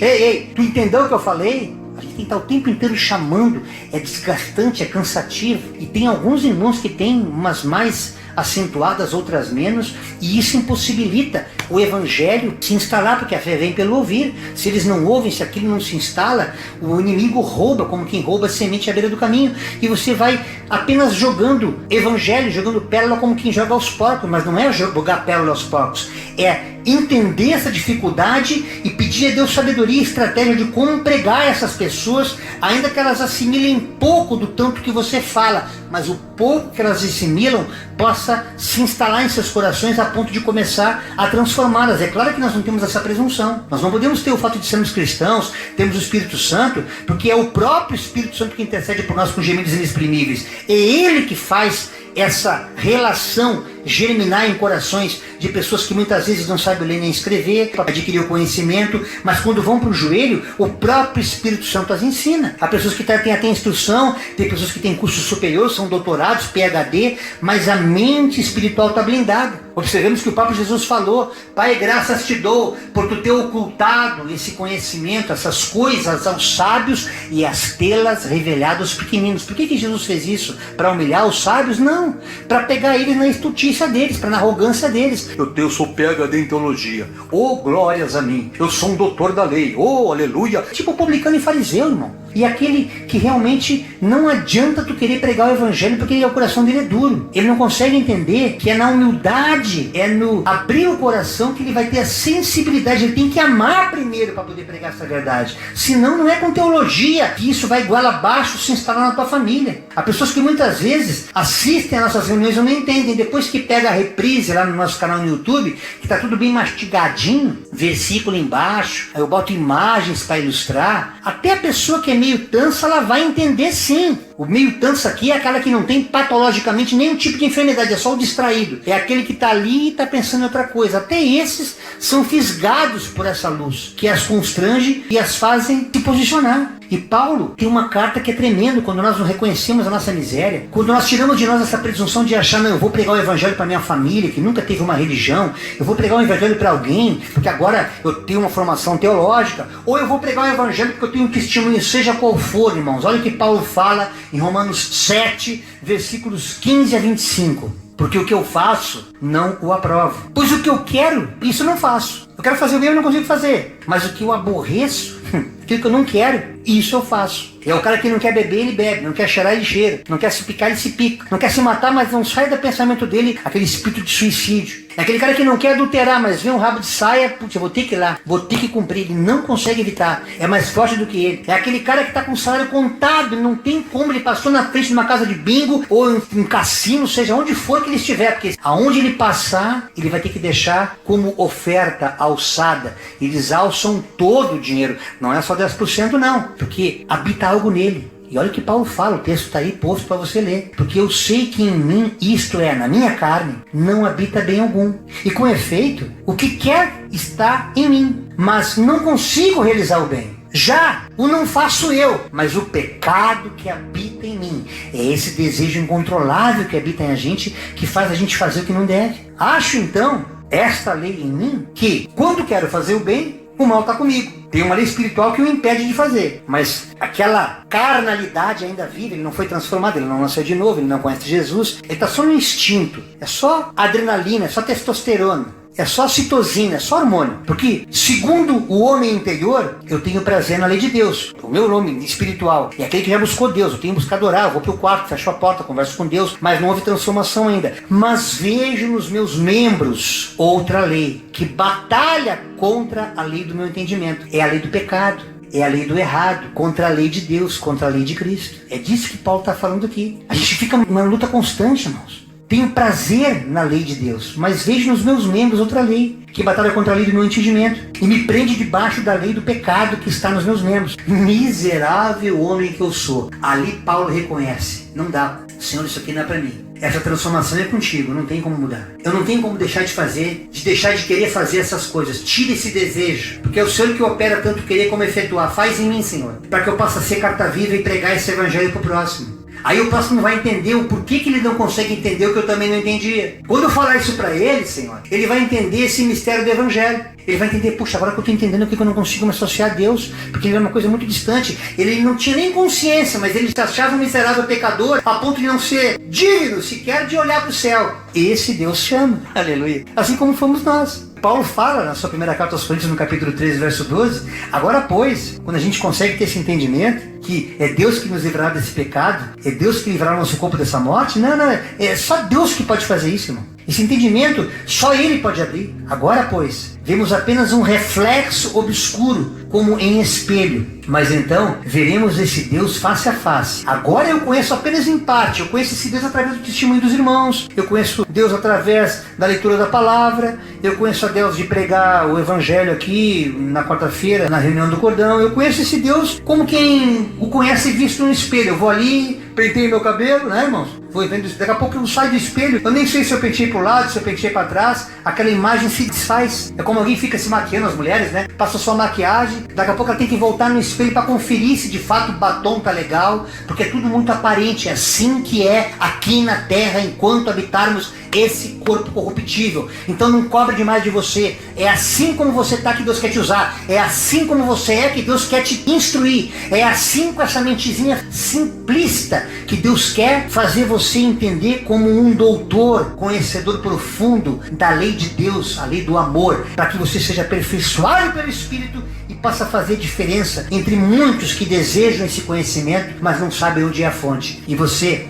Ei, tu entendeu o que eu falei? A gente tem que estar o tempo inteiro chamando, é desgastante, é cansativo. E tem alguns irmãos que têm umas mais acentuadas, outras menos, e isso impossibilita o evangelho se instalar, porque a fé vem pelo ouvir. Se eles não ouvem, se aquilo não se instala, o inimigo rouba, como quem rouba semente à beira do caminho, e você vai apenas jogando evangelho, jogando pérola como quem joga aos porcos, mas não é jogar pérola aos porcos, é entender essa dificuldade e pedir a Deus sabedoria e estratégia de como pregar essas pessoas, ainda que elas assimilem pouco do tanto que você fala, mas o pouco que elas assimilam possa se instalar em seus corações a ponto de começar a transformá-las. É claro que nós não temos essa presunção, nós não podemos ter o fato de sermos cristãos, temos o Espírito Santo, porque é o próprio Espírito Santo que intercede por nós com gemidos inexprimíveis, é Ele que faz essa relação germinar em corações de pessoas que muitas vezes não sabem ler nem escrever, para adquirir o conhecimento, mas quando vão para o joelho, o próprio Espírito Santo as ensina. Há pessoas que têm até instrução, tem pessoas que têm curso superior, são doutorados, PhD, mas a mente espiritual está blindada. Observamos que o próprio Jesus falou: Pai, graças te dou por tu ter ocultado esse conhecimento, essas coisas aos sábios e as tê-las revelado aos pequeninos. Por que Jesus fez isso? Para humilhar os sábios? Não, para pegar eles na estultícia deles, para na arrogância deles. Eu sou PhD em teologia, oh glórias a mim, eu sou um doutor da lei, oh aleluia, tipo publicano e fariseu, irmão. E aquele que realmente não adianta tu querer pregar o evangelho, porque o coração dele é duro. Ele não consegue entender que é na humildade, é no abrir o coração que ele vai ter a sensibilidade. Ele tem que amar primeiro para poder pregar essa verdade. Senão não é com teologia que isso vai igual abaixo se instalar na tua família. Há pessoas que muitas vezes assistem às nossas reuniões e não entendem. Depois que pega a reprise lá no nosso canal no YouTube, que tá tudo bem mastigadinho, versículo embaixo, aí eu boto imagens para ilustrar, até a pessoa que é meio tansa, ela vai entender sim. O meio tansa aqui é aquela que não tem patologicamente nenhum tipo de enfermidade, é só o distraído. É aquele que está ali e está pensando em outra coisa. Até esses são fisgados por essa luz, que as constrange e as fazem se posicionar. E Paulo tem uma carta que é tremendo quando nós não reconhecemos a nossa miséria, quando nós tiramos de nós essa presunção de achar: não, eu vou pregar o evangelho para minha família, que nunca teve uma religião, eu vou pregar o evangelho para alguém, porque agora eu tenho uma formação teológica, ou eu vou pregar o evangelho porque eu tenho um testemunho, seja qual for, irmãos. Olha o que Paulo fala em Romanos 7, versículos 15 a 25. Porque o que eu faço, não o aprovo. Pois o que eu quero, isso eu não faço. Eu quero fazer o bem, eu não consigo fazer. Mas o que eu aborreço, aquilo que eu não quero, isso eu faço. É o cara que não quer beber, ele bebe. Não quer cheirar, ele cheira. Não quer se picar, ele se pica. Não quer se matar, mas não sai do pensamento dele aquele espírito de suicídio. É aquele cara que não quer adulterar, mas vê um rabo de saia, putz, eu vou ter que ir lá, vou ter que cumprir. Ele não consegue evitar. É mais forte do que ele. É aquele cara que está com o salário contado, não tem como. Ele passou na frente de uma casa de bingo ou em um cassino, seja onde for que ele estiver, porque aonde ele passar, ele vai ter que deixar como oferta alçada. Eles alçam todo o dinheiro. Não é só 10% não, porque habita algo nele. E olha o que Paulo fala, o texto está aí posto para você ler. Porque eu sei que em mim, isto é, na minha carne, não habita bem algum. E com efeito, o que quer está em mim, mas não consigo realizar o bem. Já o não faço eu, mas o pecado que habita em mim. É esse desejo incontrolável que habita em a gente, que faz a gente fazer o que não deve. Acho então esta lei em mim, que quando quero fazer o bem, o mal está comigo. Tem uma lei espiritual que o impede de fazer. Mas aquela carnalidade ainda vive, ele não foi transformado, ele não nasceu de novo, ele não conhece Jesus. Ele está só no instinto. É só adrenalina, é só testosterona. É só citosina, é só hormônio. Porque, segundo o homem interior, eu tenho prazer na lei de Deus. O meu nome espiritual é aquele que já buscou Deus. Eu tenho buscado orar, eu vou pro quarto, fecho a porta, converso com Deus, mas não houve transformação ainda. Mas vejo nos meus membros outra lei, que batalha contra a lei do meu entendimento. É a lei do pecado. É a lei do errado, contra a lei de Deus, contra a lei de Cristo. É disso que Paulo está falando aqui. A gente fica numa luta constante, irmãos. Tenho prazer na lei de Deus, mas vejo nos meus membros outra lei, que batalha contra a lei do meu entendimento, e me prende debaixo da lei do pecado que está nos meus membros. Miserável homem que eu sou. Ali Paulo reconhece, não dá, Senhor, isso aqui não é para mim. Essa transformação é contigo, não tem como mudar. Eu não tenho como deixar de fazer, de deixar de querer fazer essas coisas. Tira esse desejo, porque é o Senhor que opera tanto querer como efetuar. Faz em mim, Senhor, para que eu possa ser carta viva e pregar esse evangelho para o próximo. Aí o próximo vai entender o porquê que ele não consegue entender o que eu também não entendia. Quando eu falar isso para ele, Senhor, ele vai entender esse mistério do evangelho. Ele vai entender, puxa, agora que eu estou entendendo o que eu não consigo me associar a Deus, porque ele é uma coisa muito distante. Ele não tinha nem consciência, mas ele se achava um miserável pecador, a ponto de não ser digno sequer de olhar para o céu. Esse Deus chama, aleluia. Assim como fomos nós. Paulo fala na sua primeira carta aos Coríntios, no capítulo 13, verso 12, agora, pois, quando a gente consegue ter esse entendimento, que é Deus que nos livrará desse pecado, é Deus que livrará o nosso corpo dessa morte, não, é só Deus que pode fazer isso, irmão. Esse entendimento, só Ele pode abrir. Agora, pois, vemos apenas um reflexo obscuro, como em espelho. Mas então, veremos esse Deus face a face. Agora eu conheço apenas em parte. Eu conheço esse Deus através do testemunho dos irmãos. Eu conheço Deus através da leitura da palavra. Eu conheço a Deus de pregar o evangelho aqui na quarta-feira, na reunião do cordão. Eu conheço esse Deus como quem o conhece visto no espelho. Eu vou ali, penteio meu cabelo, né, irmãos? Vou vendo isso. Daqui a pouco eu saio do espelho. Eu nem sei se eu pentei pro lado, se eu pentei para trás. Aquela imagem se desfaz. É como alguém fica se maquiando, as mulheres, né? Passa sua maquiagem. Daqui a pouco ela tem que voltar no espelho para conferir se de fato o batom tá legal. Porque é tudo muito aparente. É assim que é aqui na terra enquanto habitarmos esse corpo corruptível. Então não cobre demais de você. É assim como você tá que Deus quer te usar. É assim como você é que Deus quer te instruir. É assim, com essa mentezinha simplista, que Deus quer fazer você entender como um doutor, conhecedor profundo da lei de Deus, a lei do amor, para que você seja aperfeiçoado pelo Espírito e possa fazer diferença entre muitos que desejam esse conhecimento, mas não sabem onde é a fonte. E você,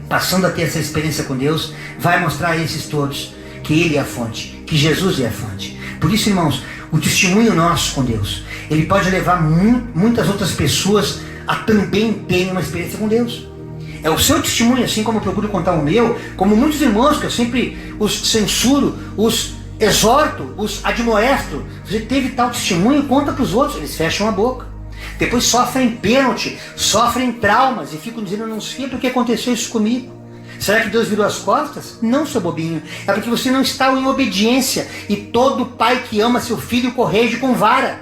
passando a ter essa experiência com Deus, vai mostrar a esses todos que Ele é a fonte, que Jesus é a fonte. Por isso, irmãos, o testemunho nosso com Deus, ele pode levar muitas outras pessoas a também terem uma experiência com Deus. É o seu testemunho, assim como eu procuro contar o meu, como muitos irmãos que eu sempre os censuro, os exorto, os admoesto. Você teve tal testemunho, conta para os outros. Eles fecham a boca. Depois sofrem pênalti, sofrem traumas e ficam dizendo, não sei porque aconteceu isso comigo. Será que Deus virou as costas? Não, seu bobinho. É porque você não está em obediência. E todo pai que ama seu filho corrige com vara.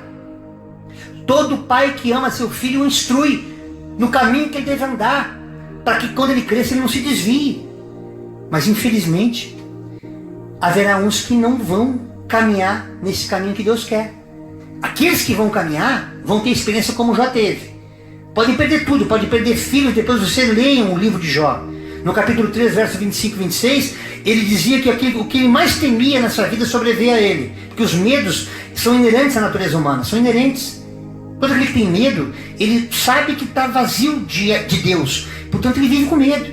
Todo pai que ama seu filho o instrui no caminho que ele deve andar, para que quando ele cresça ele não se desvie. Mas infelizmente, haverá uns que não vão caminhar nesse caminho que Deus quer. Aqueles que vão caminhar vão ter experiência como Jó teve. Podem perder tudo, podem perder filhos. Depois você leiam o livro de Jó. No capítulo 3, verso 25 e 26, ele dizia que o que ele mais temia nessa vida sobreveio a ele. Porque os medos são inerentes à natureza humana, são inerentes. Todo aquele que tem medo, ele sabe que está vazio de Deus. Portanto, ele vive com medo.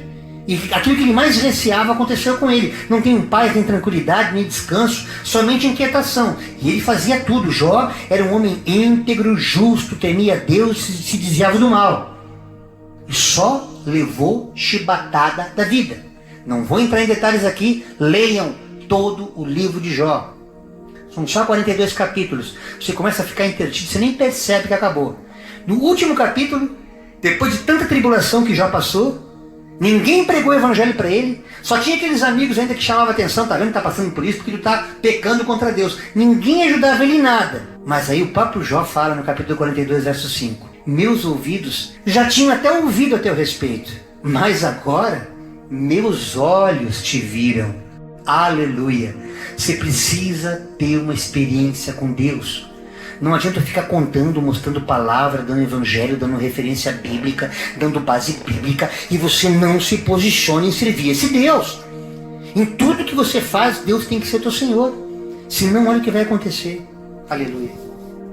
E aquilo que ele mais receava aconteceu com ele. Não tem paz, nem tranquilidade, nem descanso, somente inquietação. E ele fazia tudo. Jó era um homem íntegro, justo, temia Deus e se desviava do mal. E só levou chibatada da vida. Não vou entrar em detalhes aqui, leiam todo o livro de Jó. São só 42 capítulos. Você começa a ficar intertido, você nem percebe que acabou. No último capítulo, depois de tanta tribulação que Jó passou, ninguém pregou o evangelho para ele. Só tinha aqueles amigos ainda que chamavam atenção. Tá vendo que tá passando por isso? Porque ele tá pecando contra Deus. Ninguém ajudava ele em nada. Mas aí o próprio Jó fala no capítulo 42, verso 5. Meus ouvidos já tinham até ouvido a teu respeito, mas agora meus olhos te viram. Aleluia. Você precisa ter uma experiência com Deus. Não adianta ficar contando, mostrando palavra, dando evangelho, dando referência bíblica, dando base bíblica, e você não se posiciona em servir esse Deus. Em tudo que você faz, Deus tem que ser teu Senhor. Senão, olha o que vai acontecer. Aleluia.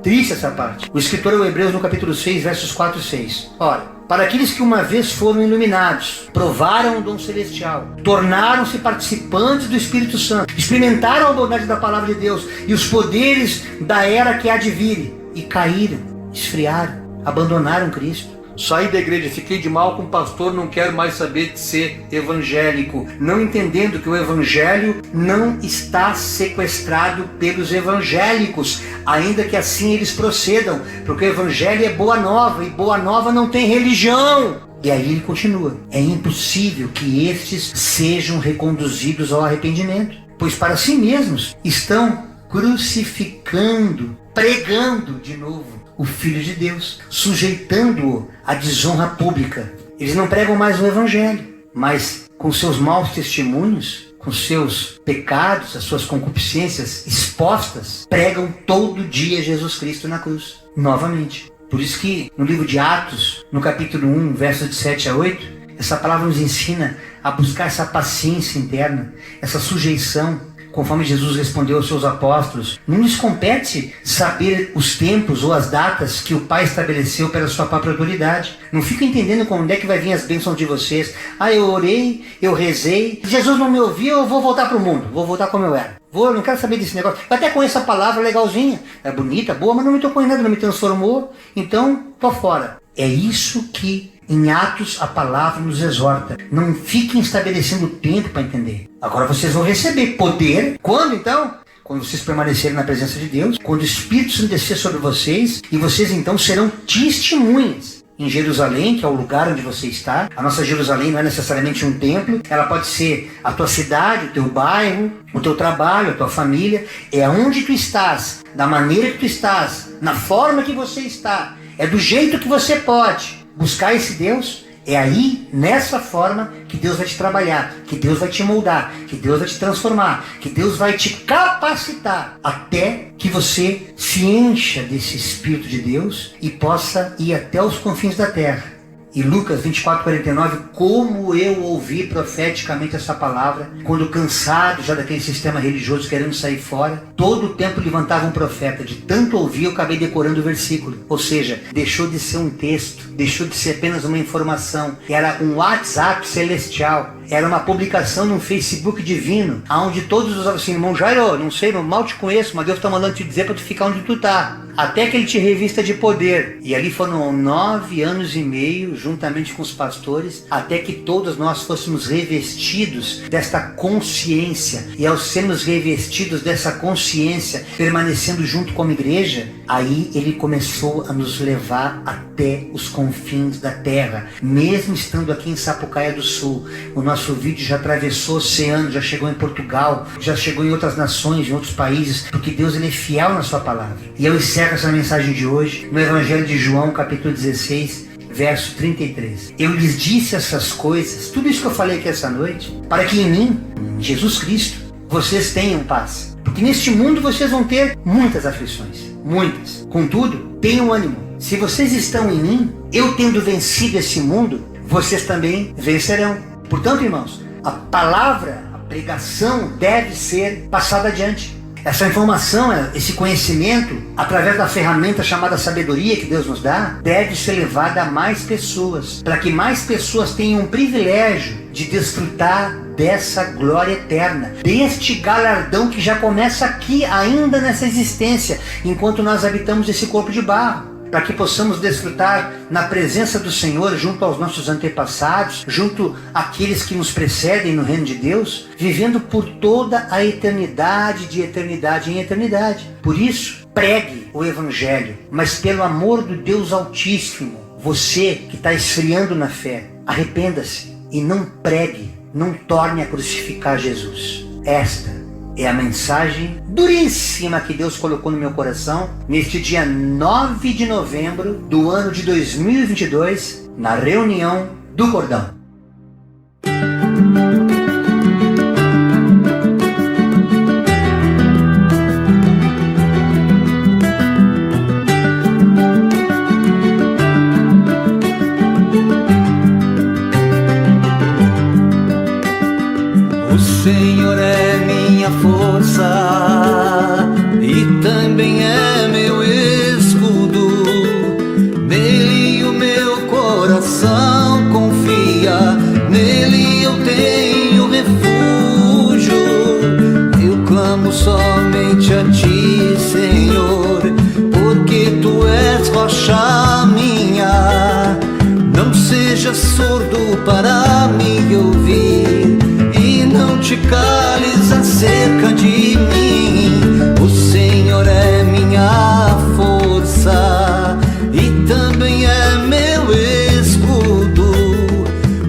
Triste essa parte. O escritor aos Hebreus, no capítulo 6, versos 4 e 6. Ora, para aqueles que uma vez foram iluminados, provaram o dom celestial, tornaram-se participantes do Espírito Santo, experimentaram a bondade da palavra de Deus e os poderes da era que há de vir, e caíram, esfriaram, abandonaram Cristo. Saí da igreja, fiquei de mal com o pastor, não quero mais saber de ser evangélico. Não entendendo que o evangelho não está sequestrado pelos evangélicos, ainda que assim eles procedam, porque o evangelho é boa nova, e boa nova não tem religião. E aí ele continua. É impossível que estes sejam reconduzidos ao arrependimento, pois para si mesmos estão crucificando, pregando de novo o Filho de Deus, sujeitando-o à desonra pública. Eles não pregam mais o evangelho, mas com seus maus testemunhos, com seus pecados, as suas concupiscências expostas, pregam todo dia Jesus Cristo na cruz, novamente. Por isso que no livro de Atos, no capítulo 1, versos de 7 a 8, essa palavra nos ensina a buscar essa paciência interna, essa sujeição, conforme Jesus respondeu aos seus apóstolos, não lhes compete saber os tempos ou as datas que o Pai estabeleceu pela sua própria autoridade. Não fico entendendo quando é que vai vir as bênçãos de vocês. Eu orei, eu rezei, Jesus não me ouviu, eu vou voltar para o mundo, vou voltar como eu era. Eu não quero saber desse negócio. Eu até conheço a palavra legalzinha, é bonita, boa, mas não me tocou em nada, não me transformou, então tô fora. É isso que em Atos a palavra nos exorta. Não fiquem estabelecendo tempo para entender. Agora vocês vão receber poder. Quando então? Quando vocês permanecerem na presença de Deus, quando o Espírito Santo descer sobre vocês, e vocês então serão testemunhas em Jerusalém, que é o lugar onde você está. A nossa Jerusalém não é necessariamente um templo, ela pode ser a tua cidade, o teu bairro, o teu trabalho, a tua família. É onde tu estás, da maneira que tu estás, na forma que você está, é do jeito que você pode buscar esse Deus. É aí, nessa forma, que Deus vai te trabalhar, que Deus vai te moldar, que Deus vai te transformar, que Deus vai te capacitar até que você se encha desse Espírito de Deus e possa ir até os confins da terra. E Lucas 24:49, como eu ouvi profeticamente essa palavra, quando cansado já daquele sistema religioso querendo sair fora, todo o tempo levantava um profeta, de tanto ouvir eu acabei decorando o versículo. Ou seja, deixou de ser um texto, deixou de ser apenas uma informação, era um WhatsApp celestial, era uma publicação num Facebook divino, onde todos usavam assim, irmão Jairo, não sei, mal te conheço, mas Deus está mandando te dizer para tu ficar onde tu tá, até que ele te revista de poder. E ali foram 9 anos e meio, juntamente com os pastores, até que todos nós fôssemos revestidos desta consciência. E ao sermos revestidos dessa consciência, permanecendo junto como igreja, aí ele começou a nos levar até os confins da terra. Mesmo estando aqui em Sapucaia do Sul, o nosso vídeo já atravessou o oceano, já chegou em Portugal, já chegou em outras nações, em outros países, porque Deus ele é fiel na sua palavra. E eu encerro essa mensagem de hoje no Evangelho de João, capítulo 16, verso 33. Eu lhes disse essas coisas, tudo isso que eu falei aqui essa noite, para que em mim, Jesus Cristo, vocês tenham paz. Porque neste mundo vocês vão ter muitas aflições, muitas. Contudo, tenham ânimo. Se vocês estão em mim, eu tendo vencido esse mundo, vocês também vencerão. Portanto, irmãos, a palavra, a pregação deve ser passada adiante. Essa informação, esse conhecimento, através da ferramenta chamada sabedoria que Deus nos dá, deve ser levada a mais pessoas, para que mais pessoas tenham o privilégio de desfrutar dessa glória eterna, deste galardão que já começa aqui, ainda nessa existência, enquanto nós habitamos esse corpo de barro. Para que possamos desfrutar na presença do Senhor, junto aos nossos antepassados, junto àqueles que nos precedem no reino de Deus, vivendo por toda a eternidade, de eternidade em eternidade. Por isso, pregue o Evangelho, mas pelo amor do Deus Altíssimo, você que está esfriando na fé, arrependa-se e não pregue, não torne a crucificar Jesus. Esta é a mensagem duríssima que Deus colocou no meu coração neste dia 9 de novembro do ano de 2022, na reunião do Cordão. O Senhor é minha força e também é meu escudo, nele o meu coração confia, nele eu tenho refúgio. Eu clamo somente a ti, Senhor, porque tu és rocha minha. Não seja surdo para me ouvir, não te cales acerca de mim. O Senhor é minha força e também é meu escudo,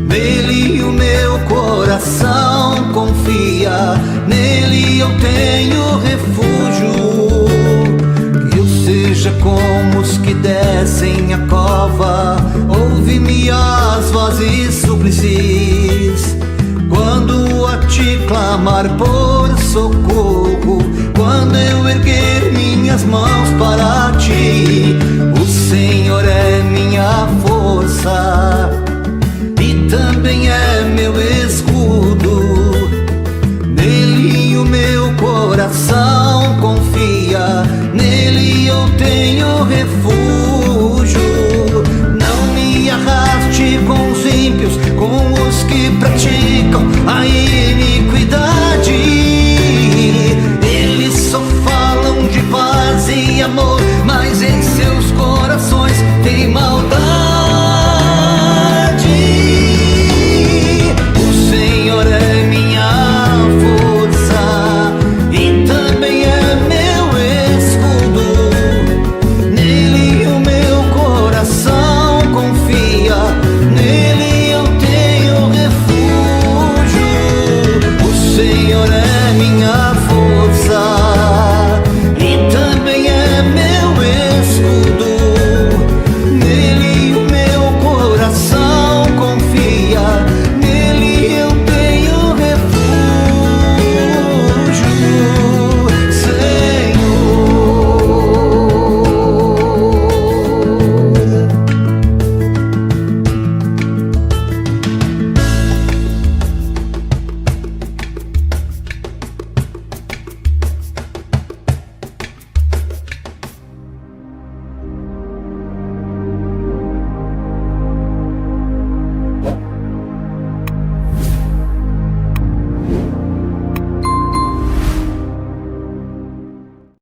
nele o meu coração confia, nele eu tenho refúgio. Que eu seja como os que descem a cova, ouve-me as vozes súplices, quando a ti clamar por socorro, quando eu erguer minhas mãos para ti. O Senhor é minha